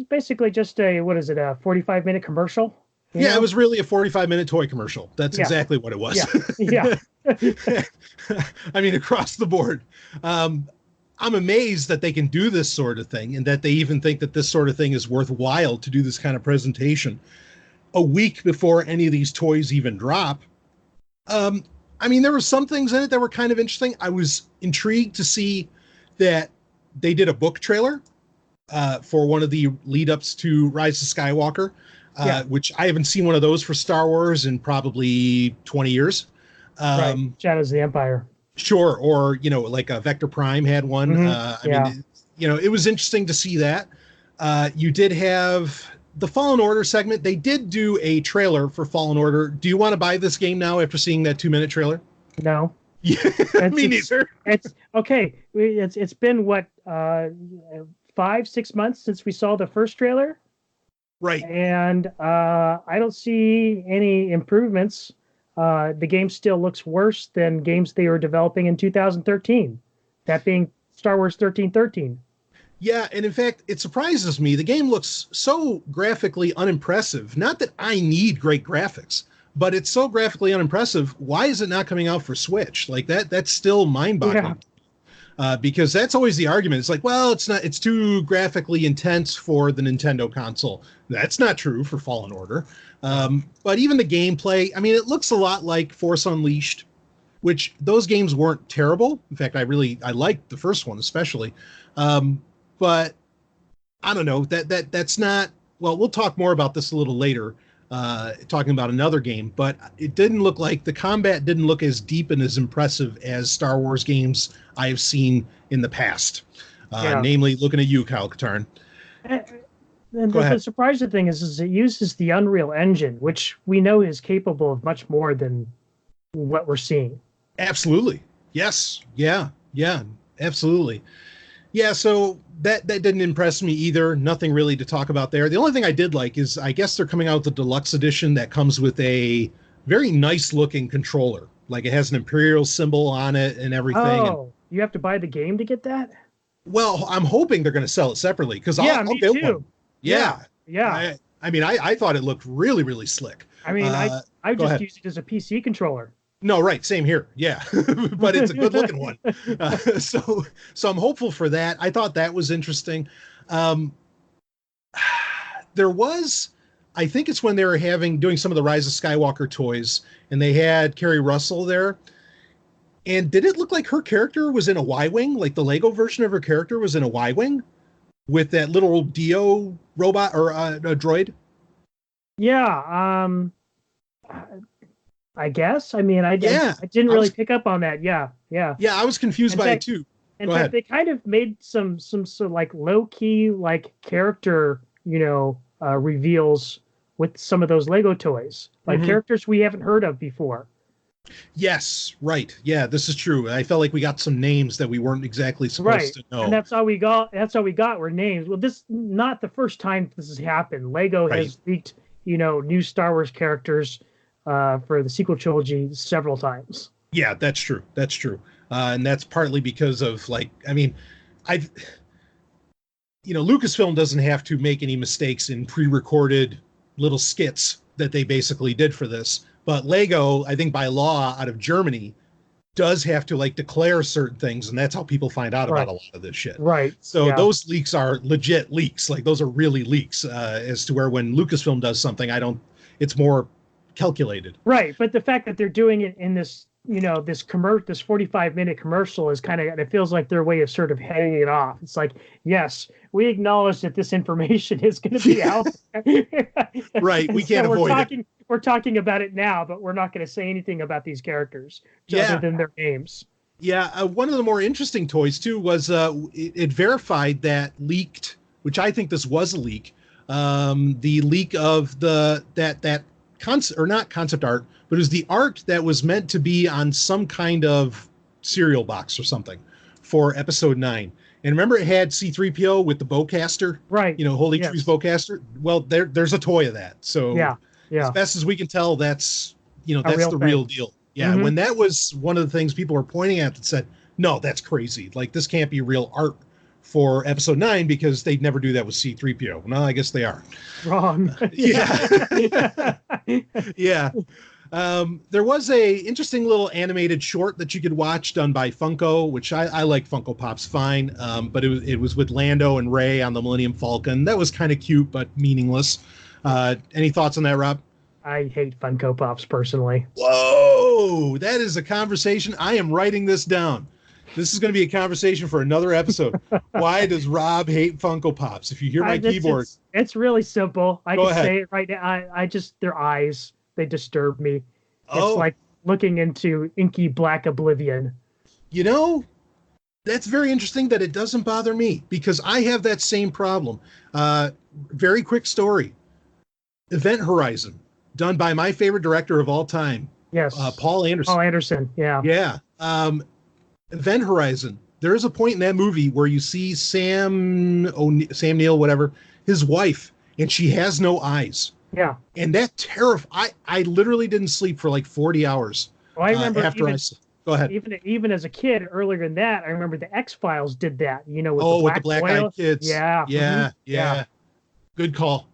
basically just a 45-minute commercial. Yeah, it was really a 45-minute toy commercial. That's exactly what it was. Yeah. I mean, across the board. I'm amazed that they can do this sort of thing, and that they even think that this sort of thing is worthwhile to do this kind of presentation a week before any of these toys even drop. I mean, there were some things in it that were kind of interesting. I was intrigued to see that they did a book trailer for one of the lead-ups to Rise of Skywalker, which I haven't seen one of those for Star Wars in probably 20 years. Right. Shadows of the Empire. Sure, or like Vector Prime had one. Mm-hmm. I mean, it was interesting to see that. You did have the Fallen Order segment. They did do a trailer for Fallen Order. Do you want to buy this game now after seeing that 2-minute trailer? No. Yeah, me neither. It's okay. It's been what 5-6 months since we saw the first trailer, right? And I don't see any improvements. The game still looks worse than games they were developing in 2013. That being Star Wars 1313. Yeah, and in fact, it surprises me. The game looks so graphically unimpressive. Not that I need great graphics, but it's so graphically unimpressive. Why is it not coming out for Switch? Like that's still mind-boggling. Yeah. Because that's always the argument. It's like, well, it's too graphically intense for the Nintendo console. That's not true for Fallen Order. But even the gameplay, I mean, it looks a lot like Force Unleashed, which those games weren't terrible. In fact, I liked the first one especially. But I don't know, that's not, well, we'll talk more about this a little later, talking about another game, but it didn't look like the combat didn't look as deep and as impressive as Star Wars games I have seen in the past. Namely, looking at you, Kyle Katarn. And the surprising thing is it uses the Unreal Engine, which we know is capable of much more than what we're seeing. Absolutely. Yes. Yeah. Absolutely. Yeah, so that didn't impress me either. Nothing really to talk about there. The only thing I did like is I guess they're coming out with the deluxe edition that comes with a very nice looking controller. Like it has an Imperial symbol on it and everything. Oh, you have to buy the game to get that? Well, I'm hoping they're going to sell it separately because I'll build one. Yeah. I mean, I thought it looked really, really slick. I mean, I just used it as a PC controller. No, right. Same here. Yeah. But it's a good looking one. So I'm hopeful for that. I thought that was interesting. There was, I think it's when they were doing some of the Rise of Skywalker toys and they had Kerry Russell there. And did it look like her character was in a Y-Wing? Like the Lego version of her character was in a Y-Wing with that little Dio robot or a droid? Yeah. I guess. I mean, I didn't really pick up on that. Yeah. Yeah, I was confused by it too. In fact, they kind of made some sort of like low key like character, reveals with some of those Lego toys, like characters we haven't heard of before. Yes, right. Yeah, this is true. I felt like we got some names that we weren't exactly supposed to know. And that's all we got. Were names. Well, this not the first time this has happened. Lego has leaked, new Star Wars characters for the sequel trilogy several times. Yeah, that's true. And that's partly because of Lucasfilm doesn't have to make any mistakes in pre-recorded little skits that they basically did for this. But Lego, I think by law out of Germany, does have to declare certain things. And that's how people find out about a lot of this shit. Right. So those leaks are legit leaks. Like those are really leaks as to where when Lucasfilm does something, it's more calculated. Right. But the fact that they're doing it in this, this 45-minute commercial is it feels like their way of sort of heading it off. It's like, yes, we acknowledge that this information is going to be out there. Right. We can't avoid it. we're talking about it now, but we're not going to say anything about these characters other than their names. Yeah, one of the more interesting toys too was it verified that leaked, which I think this was a leak. The leak of that concept, or not concept art, but it was the art that was meant to be on some kind of cereal box or something for episode 9. And remember, it had C-3PO with the bowcaster, right? Holy Tree's bowcaster. Well, there's a toy of that. So as best as we can tell, that's that's the real deal. Yeah, when that was one of the things people were pointing at that said, no, that's crazy. Like, this can't be real art for episode 9 because they'd never do that with C-3PO. No, I guess they are. Wrong. Yeah. Yeah. There was a interesting little animated short that you could watch done by Funko, which I like Funko Pops fine. But it was with Lando and Rey on the Millennium Falcon. That was kind of cute, but meaningless. Any thoughts on that, Rob? I hate Funko Pops personally. Whoa, that is a conversation. I am writing this down. This is going to be a conversation for another episode. Why does Rob hate Funko Pops? If you hear my keyboard. It's really simple. I can ahead. say it right now. I just, their eyes, they disturb me. It's like looking into inky black oblivion. That's very interesting that it doesn't bother me, because I have that same problem. Very quick story. Event Horizon, done by my favorite director of all time. Yes. Paul Anderson. Paul Anderson, yeah. Yeah. Event Horizon. There is a point in that movie where you see Sam Neill, whatever, his wife, and she has no eyes. Yeah. And that I literally didn't sleep for like 40 hours. Well, I remember go ahead. Even as a kid, earlier than that, I remember the X-Files did that, with with the black-eyed kids. Yeah. Yeah, yeah. Good call.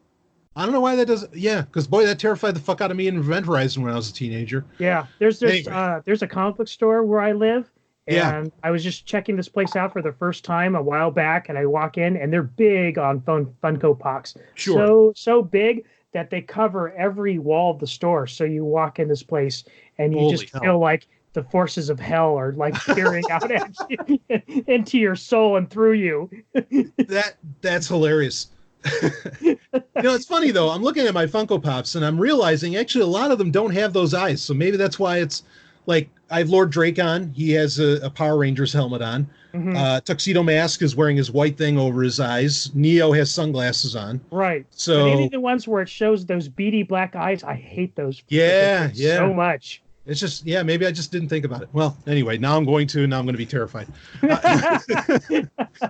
I don't know why that doesn't. Yeah, because boy, that terrified the fuck out of me in Event Horizon when I was a teenager. Yeah, there's a comic book store where I live, and I was just checking this place out for the first time a while back, and I walk in, and they're big on Funko Pops. Sure. So big that they cover every wall of the store. So you walk in this place, and you feel like the forces of hell are like peering out at you, into your soul and through you. That's hilarious. It's funny though. I'm looking at my Funko Pops and I'm realizing actually a lot of them don't have those eyes. So maybe that's why it's like I have Lord Drake on. He has a Power Rangers helmet on. Tuxedo Mask is wearing his white thing over his eyes. Neo has sunglasses on. Right. So but any of the ones where it shows those beady black eyes, I hate those. Yeah. So much. It's just, maybe I just didn't think about it. Well, anyway, now I'm going to be terrified.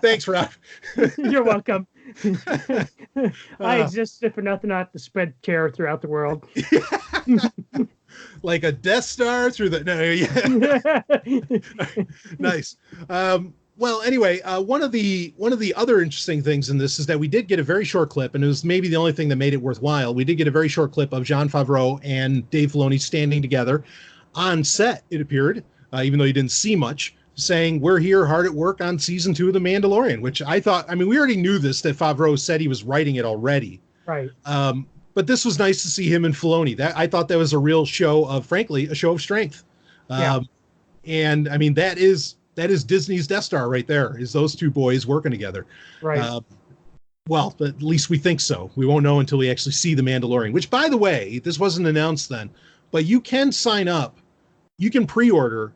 Thanks, Rob. You're welcome. I exist for nothing not to spread terror throughout the world. Like a Death Star through the... No, nice. Well, anyway, one of the other interesting things in this is that we did get a very short clip, and it was maybe the only thing that made it worthwhile. We did get a very short clip of Jon Favreau and Dave Filoni standing together on set, it appeared, even though you didn't see much, saying, we're here hard at work on season 2 of The Mandalorian, which I thought, we already knew this, that Favreau said he was writing it already. Right. But this was nice to see him and Filoni. I thought that was a real show of, frankly, a show of strength. And that is Disney's Death Star right there, is those two boys working together. Right. Well, at least we think so. We won't know until we actually see The Mandalorian, which, by the way, this wasn't announced then, but you can sign up. You can pre-order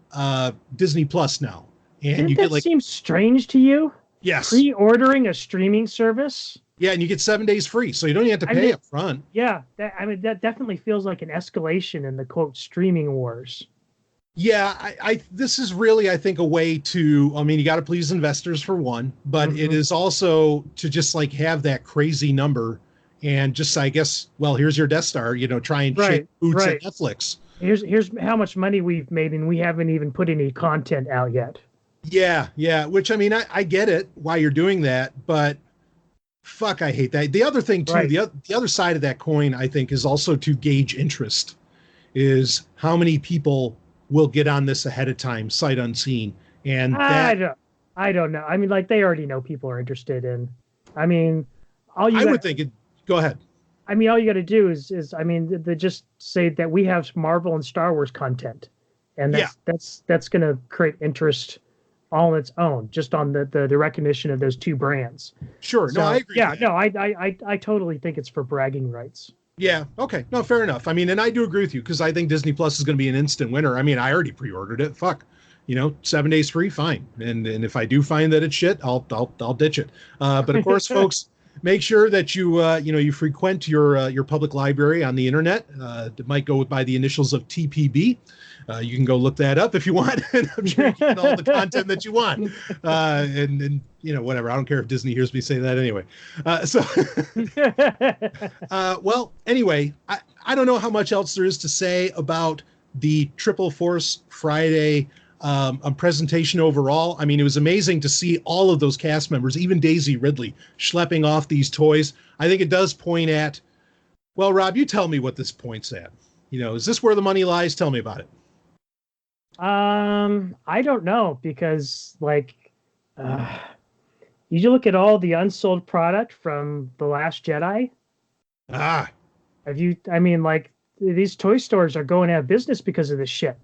Disney Plus now. And you get seems strange to you? Yes. Pre-ordering a streaming service? Yeah, and you get 7 days free, so you don't even have to pay up front. Yeah, that definitely feels like an escalation in the, quote, streaming wars. Yeah, this is really, I think, a way to, you got to please investors for one, but it is also to just like have that crazy number and just, I guess, well, here's your Death Star, try and shake boots at Netflix. Here's how much money we've made, and we haven't even put any content out yet. Yeah, which, I get it, why you're doing that, but fuck, I hate that. The other thing, too, the other side of that coin, I think, is also to gauge interest, is how many people will get on this ahead of time, sight unseen. And I don't know. They already know people are interested in. Would think it. Go ahead. All you got to do is they just say that we have Marvel and Star Wars content, and that's going to create interest all on its own, just on the recognition of those two brands. Sure. No, I agree. Yeah. No, I totally think it's for bragging rights. Yeah. Okay. No, fair enough. I mean, and I do agree with you because I think Disney Plus is going to be an instant winner. I mean, I already pre-ordered it. Fuck, 7 days free, fine. And if I do find that it's shit, I'll ditch it. But of course, folks, make sure that you frequent your public library on the internet. It might go by the initials of TPB. You can go look that up if you want. And I'm sure you get all the content that you want. And whatever. I don't care if Disney hears me say that anyway. Well, anyway, I don't know how much else there is to say about the Triple Force Friday presentation overall. I mean, it was amazing to see all of those cast members, even Daisy Ridley, schlepping off these toys. I think it does point at, well, Rob, you tell me what this points at. Is this where the money lies? Tell me about it. I don't know because you look at all the unsold product from The Last Jedi. These toy stores are going out of business because of this shit.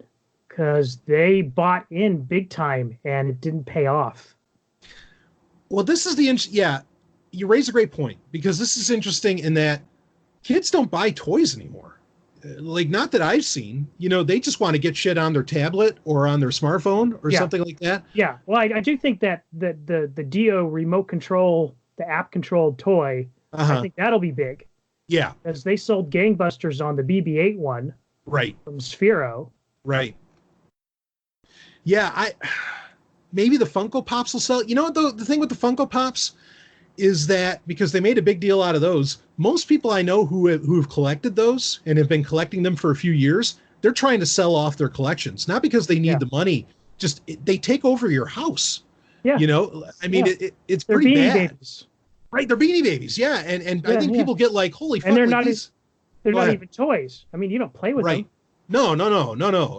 Because they bought in big time and it didn't pay off. Well, this is you raise a great point because this is interesting in that kids don't buy toys anymore. Not that I've seen, they just want to get shit on their tablet or on their smartphone or something like that. Yeah. Well, I do think that the Dio remote control, the app controlled toy, I think that'll be big. Yeah. Because they sold gangbusters on the BB-8 one. Right. From Sphero. Right. Yeah. Maybe the Funko Pops will sell. You know what, the thing with the Funko Pops is that because they made a big deal out of those, most people I know who have collected those and have been collecting them for a few years, they're trying to sell off their collections, not because they need the money, just they take over your house. Yeah. I mean, it's they're pretty Beanie bad. Babies. Right. They're Beanie Babies. Yeah. And I think people get like, holy fuck. And they're like not even toys. I mean, you don't play with them. No.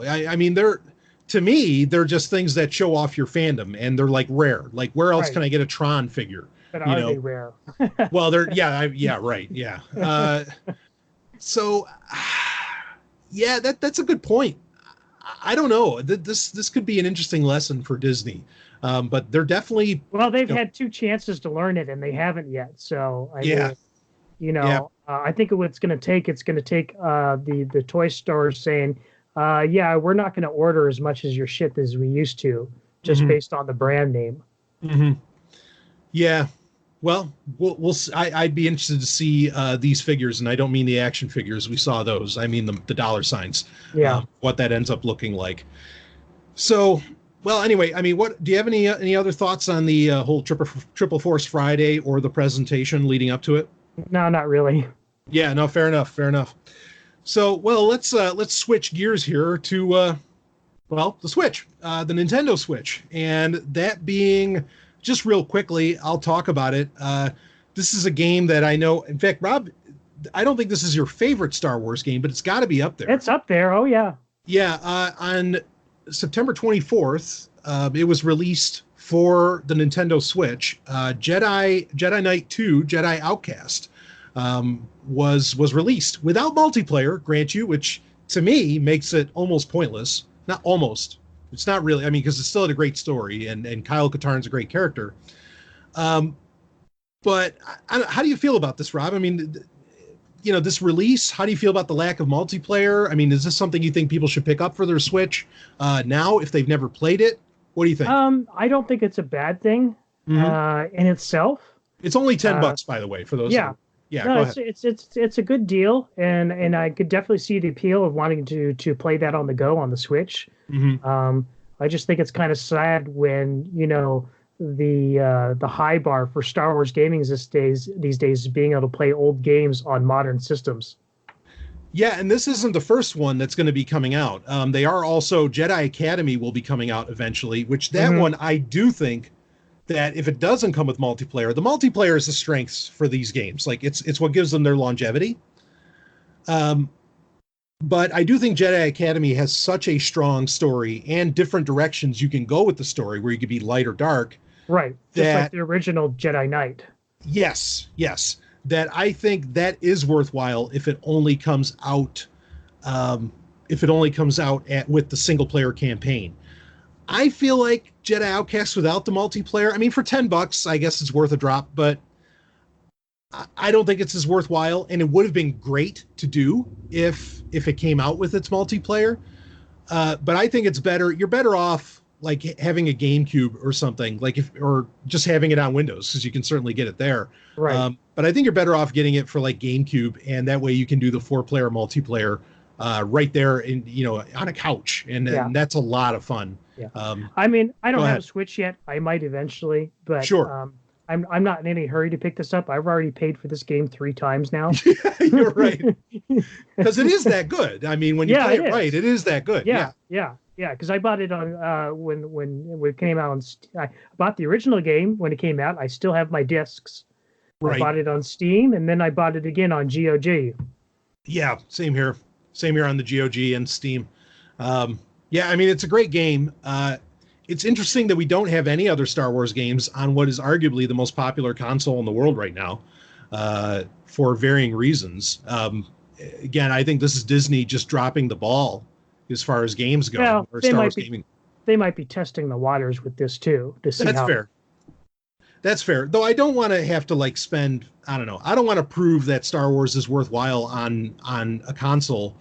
I mean, to me, they're just things that show off your fandom and they're like rare. Like where else can I get a Tron figure? But are they rare? Well, they're right. Yeah. So that's a good point. I don't know. This could be an interesting lesson for Disney. But they're definitely they've had two chances to learn it and they haven't yet. So I think it's going to take the toy stores saying, we're not going to order as much as your shit as we used to, just based on the brand name. Mm-hmm. Yeah. Well, I'd be interested to see these figures, and I don't mean the action figures. We saw those. I mean the dollar signs. Yeah. What that ends up looking like. So, well, anyway, I mean, what do you have any other thoughts on the whole Triple Force Friday or the presentation leading up to it? No, not really. Yeah. No. Fair enough. So, well, let's switch gears here to the Switch, the Nintendo Switch, and that being. Just real quickly, I'll talk about it. This is a game that I know. In fact, Rob, I don't think this is your favorite Star Wars game, but it's got to be up there. It's up there. Oh, yeah. Yeah. On September 24th, it was released for the Nintendo Switch. Jedi Knight 2, Jedi Outcast was released without multiplayer, grant you, which to me makes it almost pointless. Not almost. It's not really, I mean, because it still had a great story and Kyle Katarn's a great character. But how do you feel about this, Rob? I mean, this release, how do you feel about the lack of multiplayer? I mean, is this something you think people should pick up for their Switch now if they've never played it? What do you think? I don't think it's a bad thing in itself. It's only $10, by the way, for those. Yeah. Yeah, no, go ahead. It's a good deal, and I could definitely see the appeal of wanting to play that on the go on the Switch. I just think it's kind of sad when the high bar for Star Wars gaming these days is being able to play old games on modern systems. Yeah, and this isn't the first one that's going to be coming out. They are also Jedi Academy will be coming out eventually, which that one I do think that if it doesn't come with multiplayer, the multiplayer is the strengths for these games. Like it's what gives them their longevity. But I do think Jedi Academy has such a strong story and different directions you can go with the story where you could be light or dark. Right. Just like the original Jedi Knight. Yes. That I think that is worthwhile if it only comes out with the single player campaign. I feel like Jedi Outcast without the multiplayer, I mean, for $10, I guess it's worth a drop, but I don't think it's as worthwhile, and it would have been great to do if it came out with its multiplayer. But I think it's better. You're better off like having a GameCube or something, or just having it on Windows, because you can certainly get it there. Right. But I think you're better off getting it for like GameCube, and that way you can do the 4-player multiplayer right there on a couch, and that's a lot of fun. Yeah. I mean, I don't have a Switch yet. I might eventually, but sure. I'm not in any hurry to pick this up. I've already paid for this game 3 times now. You're right. Because it is that good. I mean, when you play it right, it is that good. Yeah. Because I bought it on when it came out. I bought the original game when it came out. I still have my discs. Right. I bought it on Steam, and then I bought it again on GOG. Yeah, same here. Same here on the GOG and Steam. Yeah, I mean, it's a great game. It's interesting that we don't have any other Star Wars games on what is arguably the most popular console in the world right now, for varying reasons. Again, I think this is Disney just dropping the ball as far as games go. Well, or Star Wars gaming. They might be testing the waters with this too to see. That's fair. That's fair. Though I don't want to have to like spend. I don't know. I don't want to prove that Star Wars is worthwhile on a console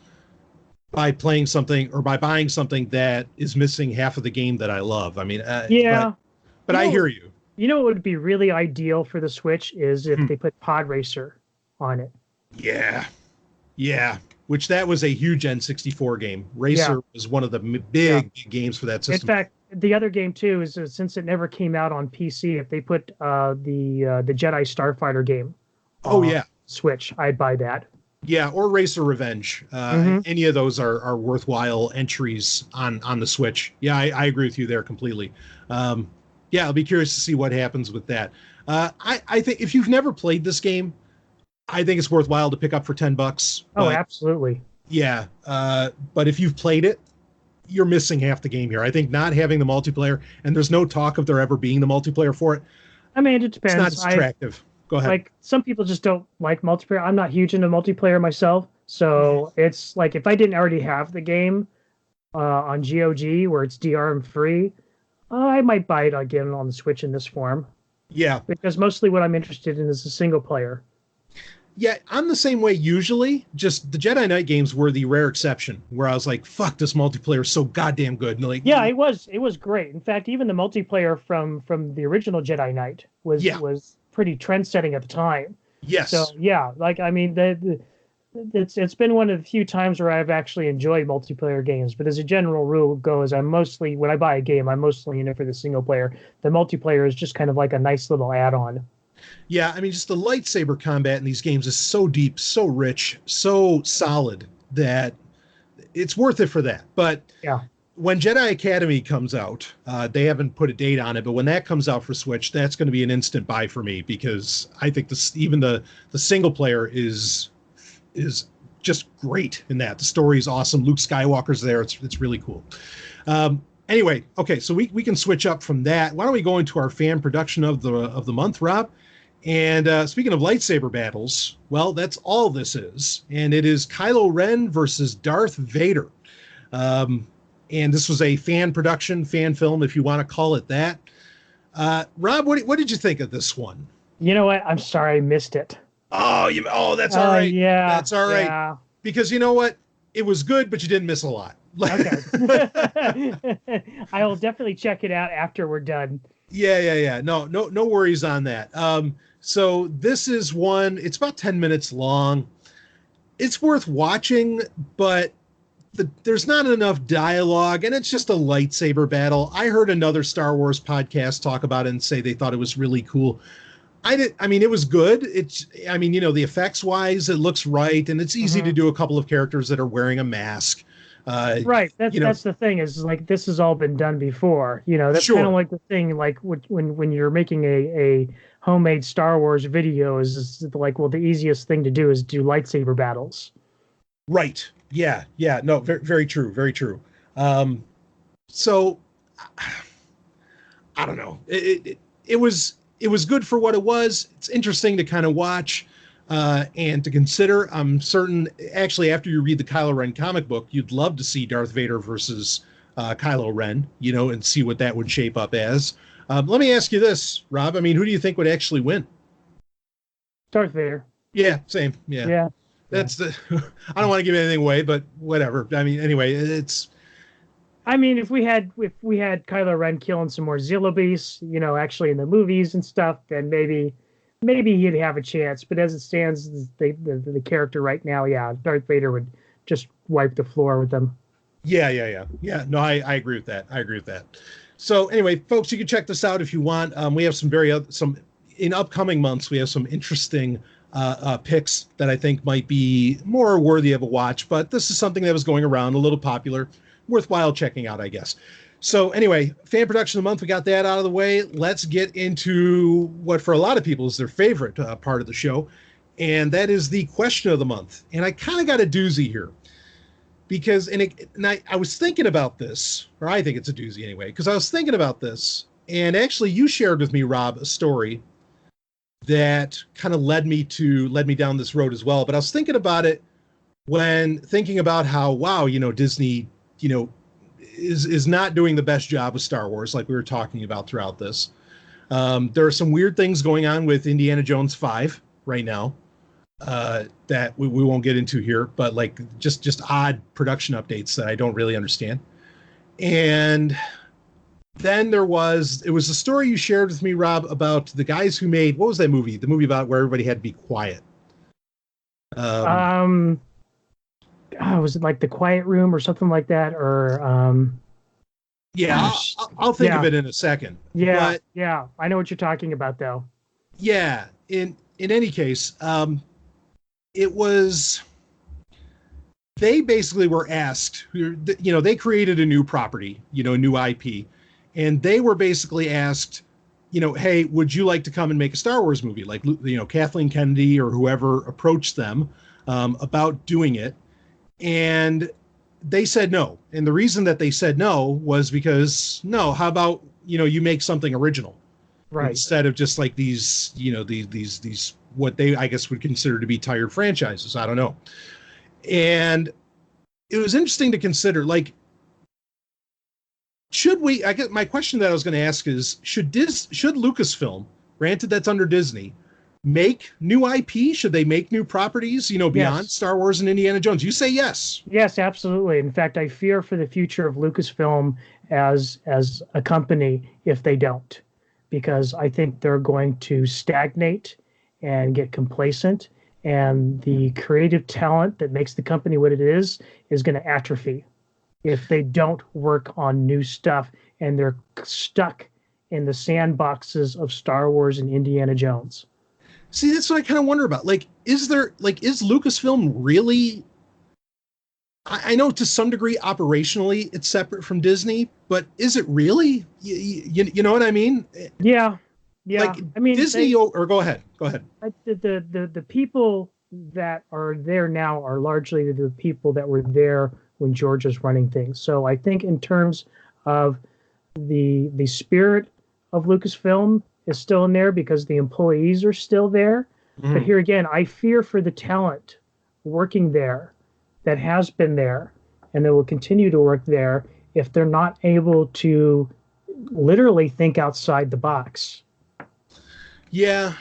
by playing something or by buying something that is missing half of the game that I love. I mean, but I hear you. You know what would be really ideal for the Switch is if they put Pod Racer on it. Yeah. Which that was a huge N64 game. Racer was one of the big games for that system. In fact, the other game too is since it never came out on PC, if they put the Jedi Starfighter game on Switch, I'd buy that. Yeah, or Racer Revenge. Any of those are worthwhile entries on the Switch. Yeah, I agree with you there completely. I'll be curious to see what happens with that. I think if you've never played this game, I think it's worthwhile to pick up for $10. Oh, absolutely. Yeah, but if you've played it, you're missing half the game here. I think not having the multiplayer, and there's no talk of there ever being the multiplayer for it. I mean, it depends. It's not attractive. Go ahead. Like, some people just don't like multiplayer. I'm not huge into multiplayer myself. So it's like, if I didn't already have the game on GOG where it's DRM free, I might buy it again on the Switch in this form. Yeah. Because mostly what I'm interested in is a single player. Yeah, I'm the same way usually. Just the Jedi Knight games were the rare exception where I was like, fuck, this multiplayer is so goddamn good. And like, yeah, it was great. In fact, even the multiplayer from the original Jedi Knight was pretty trend-setting at the time. Yes. So yeah, like, I mean, it's been one of the few times where I've actually enjoyed multiplayer games. But as a general rule goes, when I buy a game, I'm mostly in it for the single player. The multiplayer is just kind of like a nice little add-on. Yeah, I mean, just the lightsaber combat in these games is so deep, so rich, so solid that it's worth it for that. But when Jedi Academy comes out, they haven't put a date on it, but when that comes out for Switch, that's going to be an instant buy for me, because I think even the single player is just great in that. The story is awesome. Luke Skywalker's there. It's really cool. Anyway, okay, so we can switch up from that. Why don't we go into our fan production of the month, Rob? And speaking of lightsaber battles, well, that's all this is. And it is Kylo Ren versus Darth Vader. And this was a fan production, fan film, if you want to call it that. Rob, what did you think of this one? You know what? I'm sorry I missed it. That's all right. Yeah. That's all right. Yeah. Because you know what? It was good, but you didn't miss a lot. Okay. I will definitely check it out after we're done. Yeah. No worries on that. So this is one, it's about 10 minutes long. It's worth watching, but there's not enough dialogue, and it's just a lightsaber battle. I heard another Star Wars podcast talk about it and say they thought it was really cool. I mean, it was good. The effects wise, it looks right, and it's easy to do a couple of characters that are wearing a mask. Right. That's the thing, is like, this has all been done before. That's kind of like the thing, like when you're making a homemade Star Wars video is like, well, the easiest thing to do is do lightsaber battles. Right. Yeah. No, very, very true. Very true. So I don't know. It was good for what it was. It's interesting to kind of watch and to consider. I'm certain, actually, after you read the Kylo Ren comic book, you'd love to see Darth Vader versus Kylo Ren, and see what that would shape up as. Let me ask you this, Rob. I mean, who do you think would actually win? Darth Vader. Yeah, same. Yeah. Yeah. That's the. I don't want to give anything away, but whatever. I mean, anyway, it's. I mean, if we had Kylo Ren killing some more Zilla beasts, you know, actually in the movies and stuff, then maybe he'd have a chance. But as it stands, the character right now, yeah, Darth Vader would just wipe the floor with them. Yeah. No, I agree with that. So anyway, folks, you can check this out if you want. We have some in upcoming months. We have some interesting picks that I think might be more worthy of a watch. But this is something that was going around, a little popular, worthwhile checking out, I guess. So anyway, fan production of the month. We got that out of the way. Let's get into what for a lot of people is their favorite part of the show, and that is the question of the month. And I kind of got a doozy here. Because I was thinking about this, or I think it's a doozy anyway, because I was thinking about this, and actually you shared with me, Rob, a story that kind of led me down this road as well. But I was thinking about it when thinking about how, wow, you know, Disney, you know, is not doing the best job with Star Wars, like we were talking about throughout this. There are some weird things going on with Indiana Jones 5 right now. That we won't get into here, but like just odd production updates that I don't really understand. And then it was a story you shared with me, Rob, about the guys who made, what was that movie? The movie about where everybody had to be quiet. Was it like The Quiet Room or something like that? Or yeah, I'll think of it in a second. Yeah, yeah, I know what you're talking about, though. Yeah, in any case, they basically were asked, you know, they created a new property, you know, a new IP, and they were basically asked, you know, hey, would you like to come and make a Star Wars movie? Like, you know, Kathleen Kennedy or whoever approached them about doing it. And they said no. And the reason that they said no was because, no, how about, you know, you make something original? Right. Instead of just like these, you know, these what they, I guess, would consider to be tired franchises. I don't know. And it was interesting to consider, like, I guess my question that I was going to ask is, should Lucasfilm, granted that's under Disney, make new IP? Should they make new properties, you know, beyond Star Wars and Indiana Jones? You say yes. Yes, absolutely. In fact, I fear for the future of Lucasfilm as a company if they don't, because I think they're going to stagnate and get complacent, and the creative talent that makes the company what it is going to atrophy if they don't work on new stuff and they're stuck in the sandboxes of Star Wars and Indiana Jones. See, that's what I kind of wonder about. Like, is Lucasfilm really, I know to some degree operationally it's separate from Disney, but is it really? You know what I mean? Yeah. Yeah, like, I mean, Disney. Or go ahead. The people that are there now are largely the people that were there when George was running things. So I think in terms of the spirit of Lucasfilm is still in there because the employees are still there. Mm-hmm. But here again, I fear for the talent working there that has been there and that will continue to work there if they're not able to literally think outside the box. Yeah.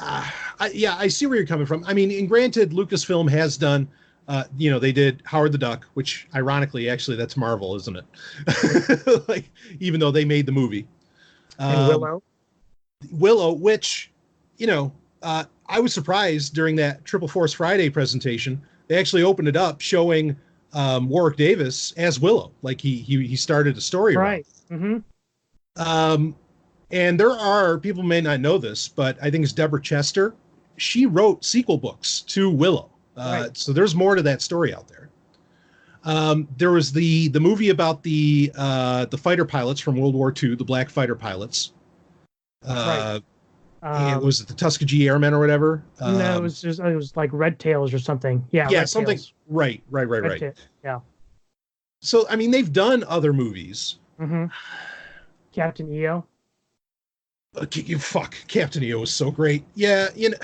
I see where you're coming from. I mean, and granted, Lucasfilm has done, you know, they did Howard the Duck, which ironically, actually, that's Marvel, isn't it? Like, even though they made the movie. And Willow, which, you know, I was surprised during that Triple Force Friday presentation. They actually opened it up showing Warwick Davis as Willow. Like he started a story. Right. Mm-hmm. And there are, people may not know this, but I think it's Deborah Chester. She wrote sequel books to Willow. Right. So there's more to that story out there. There was the movie about the fighter pilots from World War II, the black fighter pilots. Right. And was it the Tuskegee Airmen or whatever? No, it was like Red Tails or something. Yeah, Red something. Tails. Right. Yeah. So I mean, they've done other movies. Mm-hmm. Captain EO. Fuck, Captain EO was so great. Yeah, you know,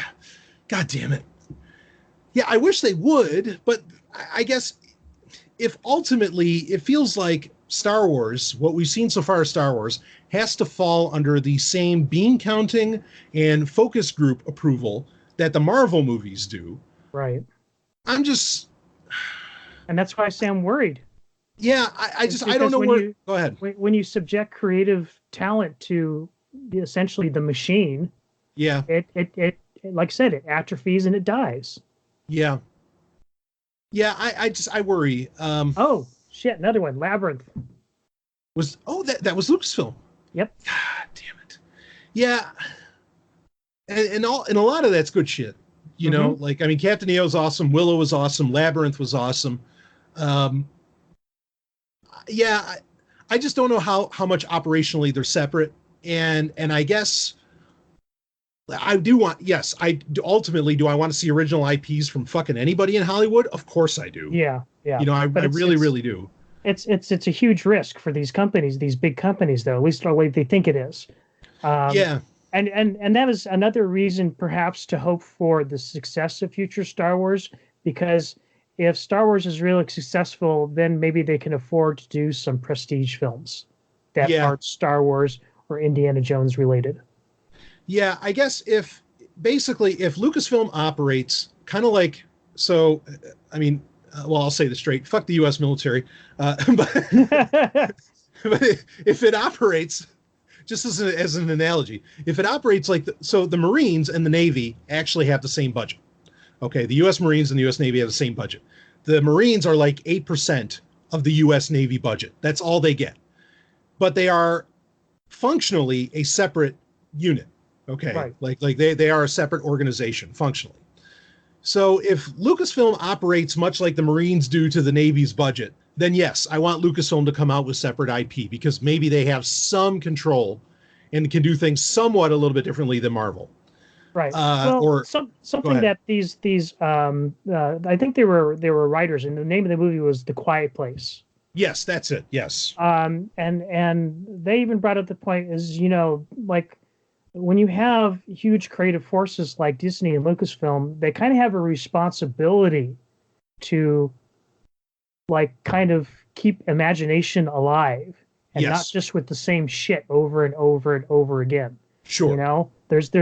God damn it. Yeah, I wish they would, but I guess if ultimately it feels like Star Wars, what we've seen so far of Star Wars, has to fall under the same bean counting and focus group approval that the Marvel movies do. Right. I'm just... And that's why I say I'm worried. Yeah, I don't know where... Go ahead. When you subject creative talent to essentially the machine, yeah, it like I said, it atrophies and it dies. Yeah. Yeah, I worry. Oh, shit, another one, Labyrinth. That was Lucasfilm. Yep. God damn it. Yeah. And a lot of that's good shit. You know, like, I mean, Captain EO was awesome, Willow was awesome, Labyrinth was awesome. Yeah, I just don't know how much operationally they're separate. And I guess I do want, yes, ultimately, do I want to see original IPs from fucking anybody in Hollywood? Of course I do. Yeah, yeah. You know, I really do. It's a huge risk for these companies, these big companies, though, at least the way they think it is. Yeah. And that is another reason, perhaps, to hope for the success of future Star Wars, because if Star Wars is really successful, then maybe they can afford to do some prestige films that aren't Star Wars or Indiana Jones related. Yeah, I guess if Lucasfilm operates kind of like, so, I mean, well, I'll say this straight, fuck the U.S. military, but if it operates, just as an analogy, if it operates like, the Marines and the Navy actually have the same budget. Okay, the U.S. Marines and the U.S. Navy have the same budget. The Marines are like 8% of the U.S. Navy budget. That's all they get. But they are functionally a separate unit. Okay, right. like they are a separate organization functionally. So if Lucasfilm operates much like the Marines do to the Navy's budget, then yes, I want Lucasfilm to come out with separate IP, because maybe they have some control and can do things somewhat a little bit differently than Marvel. Right. Something that these I think they were writers, and the name of the movie was The Quiet Place. Yes, that's it. Yes. And they even brought up the point is, you know, like, when you have huge creative forces like Disney and Lucasfilm, they kind of have a responsibility to, like, kind of keep imammation alive, and not just with the same shit over and over and over again. Sure. You know, there's a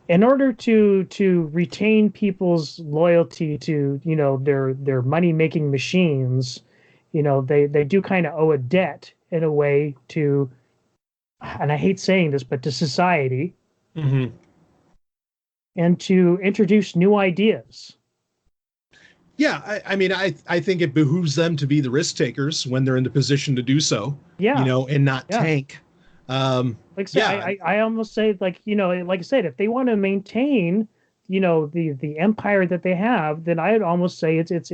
in order to retain people's loyalty to, you know, their money making machines, you know, they do kind of owe a debt in a way to, and I hate saying this, but to society, and to introduce new ideas. Yeah, I mean, I think it behooves them to be the risk takers when they're in the position to do so. Yeah, you know, and not tank. Like I said, I almost say, like, you know, like I said, if they want to maintain, you know, the empire that they have, then I'd almost say it's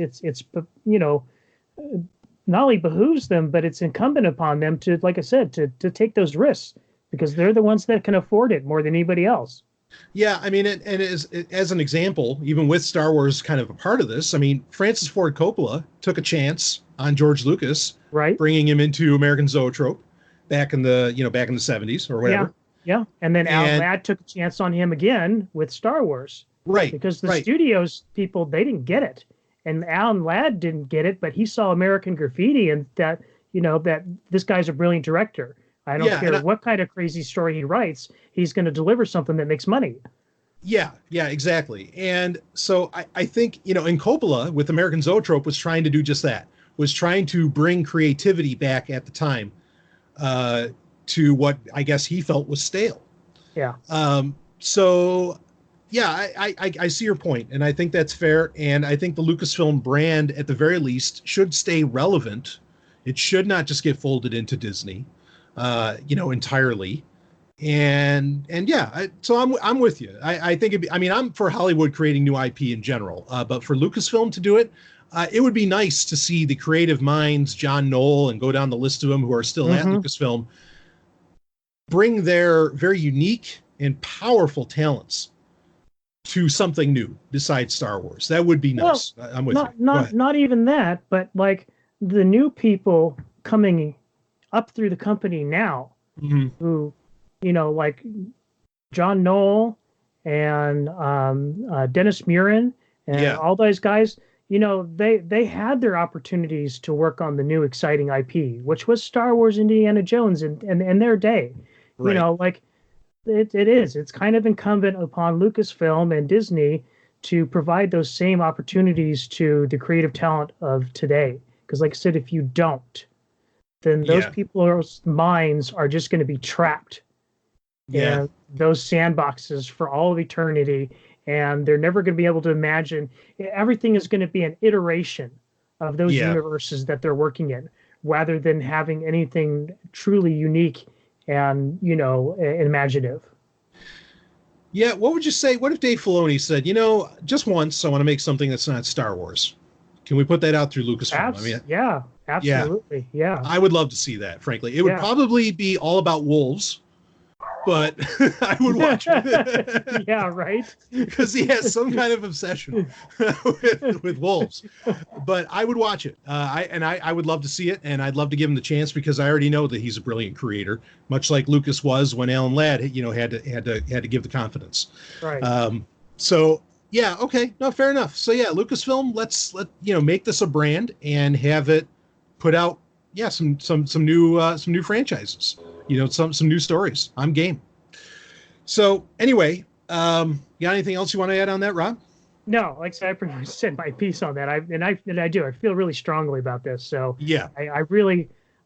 you know, not only behooves them, but it's incumbent upon them to, like I said, to take those risks, because they're the ones that can afford it more than anybody else. Yeah, I mean, and as an example, even with Star Wars kind of a part of this, I mean, Francis Ford Coppola took a chance on George Lucas, right, bringing him into American Zoetrope back in the 70s or whatever. Yeah. And then Alan Ladd took a chance on him again with Star Wars. Right. Because the studios people, they didn't get it. And Alan Ladd didn't get it, but he saw American Graffiti and that, you know, that this guy's a brilliant director. I don't care what kind of crazy story he writes. He's going to deliver something that makes money. Yeah, exactly. And so I think, you know, and Coppola with American Zoetrope was trying to do just that, was trying to bring creativity back at the time to what I guess he felt was stale. Yeah. So, yeah, I see your point, and I think that's fair. And I think the Lucasfilm brand, at the very least, should stay relevant. It should not just get folded into Disney. You know, entirely. And yeah, so I'm with you. I think I'm for Hollywood creating new IP in general, but for Lucasfilm to do it, it would be nice to see the creative minds, John Knoll, and go down the list of them who are still at Lucasfilm, bring their very unique and powerful talents to something new besides Star Wars. That would be nice. Well, I'm with you. Not even that, but like the new people coming up through the company now, who, you know, like John Knoll and Dennis Muren and all those guys, they had their opportunities to work on the new exciting IP, which was Star Wars, Indiana Jones, in their day. Right. Like it's kind of incumbent upon Lucasfilm and Disney to provide those same opportunities to the creative talent of today. Because, like I said, if you don't, then those people's minds are just going to be trapped in those sandboxes for all of eternity, and they're never going to be able to imagine. Everything is going to be an iteration of those universes that they're working in, rather than having anything truly unique and imaginative. Yeah, what would you say? What if Dave Filoni said, just once I want to make something that's not Star Wars? Can we put that out through Lucasfilm? Yeah, absolutely. Yeah. I would love to see that, frankly. It would probably be all about wolves, but I would watch it. Yeah, right? Because he has some kind of obsession with wolves. But I would watch it. I would love to see it, and I'd love to give him the chance because I already know that he's a brilliant creator, much like Lucas was when Alan Ladd, had to give the confidence. Right. So yeah, okay, no, fair enough. So yeah, Lucasfilm, let's make this a brand and have it put out some new franchises. Some new stories. I'm game. So anyway, got anything else you want to add on that, Rob? No, like I said, I pretty much said my piece on that. I feel really strongly about this. So yeah,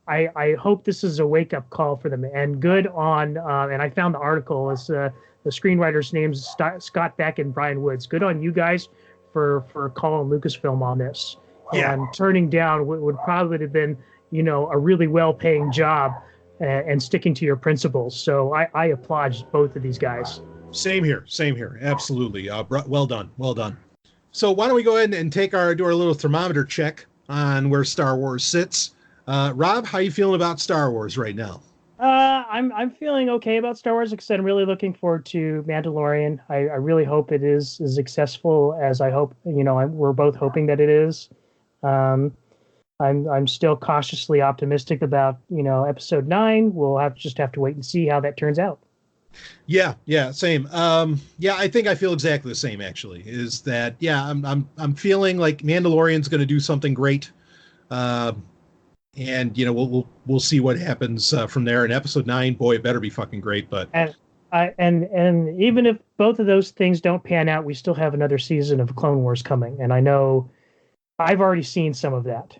I hope this is a wake up call for them. And good on. And I found the article is the screenwriter's name's Scott Beck and Brian Woods. Good on you guys for calling Lucasfilm on this and turning down what would probably have been a really well paying job. And sticking to your principles. So I applaud both of these guys. Same here. Absolutely. Well done. So why don't we go ahead and do our little thermometer check on where Star Wars sits. Rob, how you feeling about Star Wars right now? I'm feeling okay about Star Wars. Like I said, I'm really looking forward to Mandalorian. I really hope it is as successful as I hope. We're both hoping that it is. I'm still cautiously optimistic about episode 9. We'll just have to wait and see how that turns out. Yeah, same. I think I feel exactly the same. Actually, is that I'm feeling like Mandalorian's going to do something great, and we'll see what happens from there. In episode 9, boy, it better be fucking great. But and even if both of those things don't pan out, we still have another season of Clone Wars coming, and I know I've already seen some of that.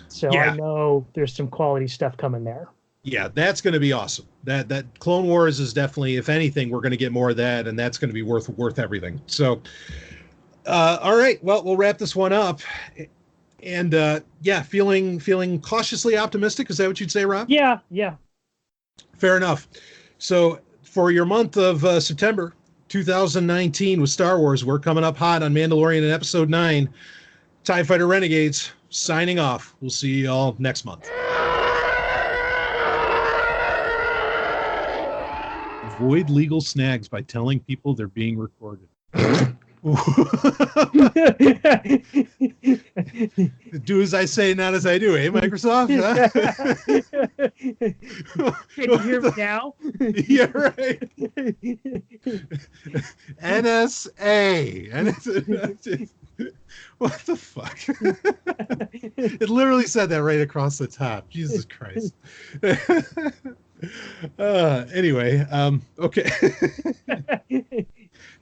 So I know there's some quality stuff coming there. Yeah, that's going to be awesome. That Clone Wars is definitely, if anything, we're going to get more of that, and that's going to be worth everything. So, all right, well, we'll wrap this one up. And feeling cautiously optimistic. Is that what you'd say, Rob? Yeah. Fair enough. So for your month of September 2019 with Star Wars, we're coming up hot on Mandalorian in episode 9. TIE Fighter Renegades signing off. We'll see you all next month. Avoid legal snags by telling people they're being recorded. Do as I say, not as I do, eh, Microsoft? Can you hear me now? Yeah, right. NSA. What the fuck? It literally said that right across the top. Jesus Christ. Anyway, okay.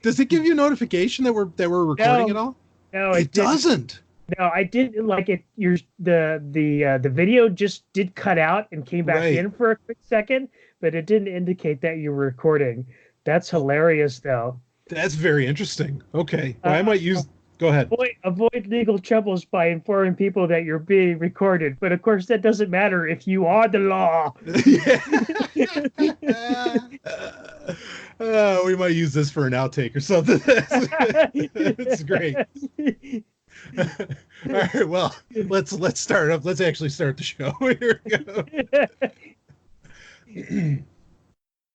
Does it give you a notification that we're recording at all? No, it doesn't. No, I didn't like it. The video just did cut out and came back in for a quick second, but it didn't indicate that you were recording. That's hilarious, though. That's very interesting. Okay, well, I might use. Go ahead. Avoid legal troubles by informing people that you're being recorded. But of course, that doesn't matter if you are the law. We might use this for an outtake or something. It's great. All right, well, let's start up. Let's actually start the show. Here we go.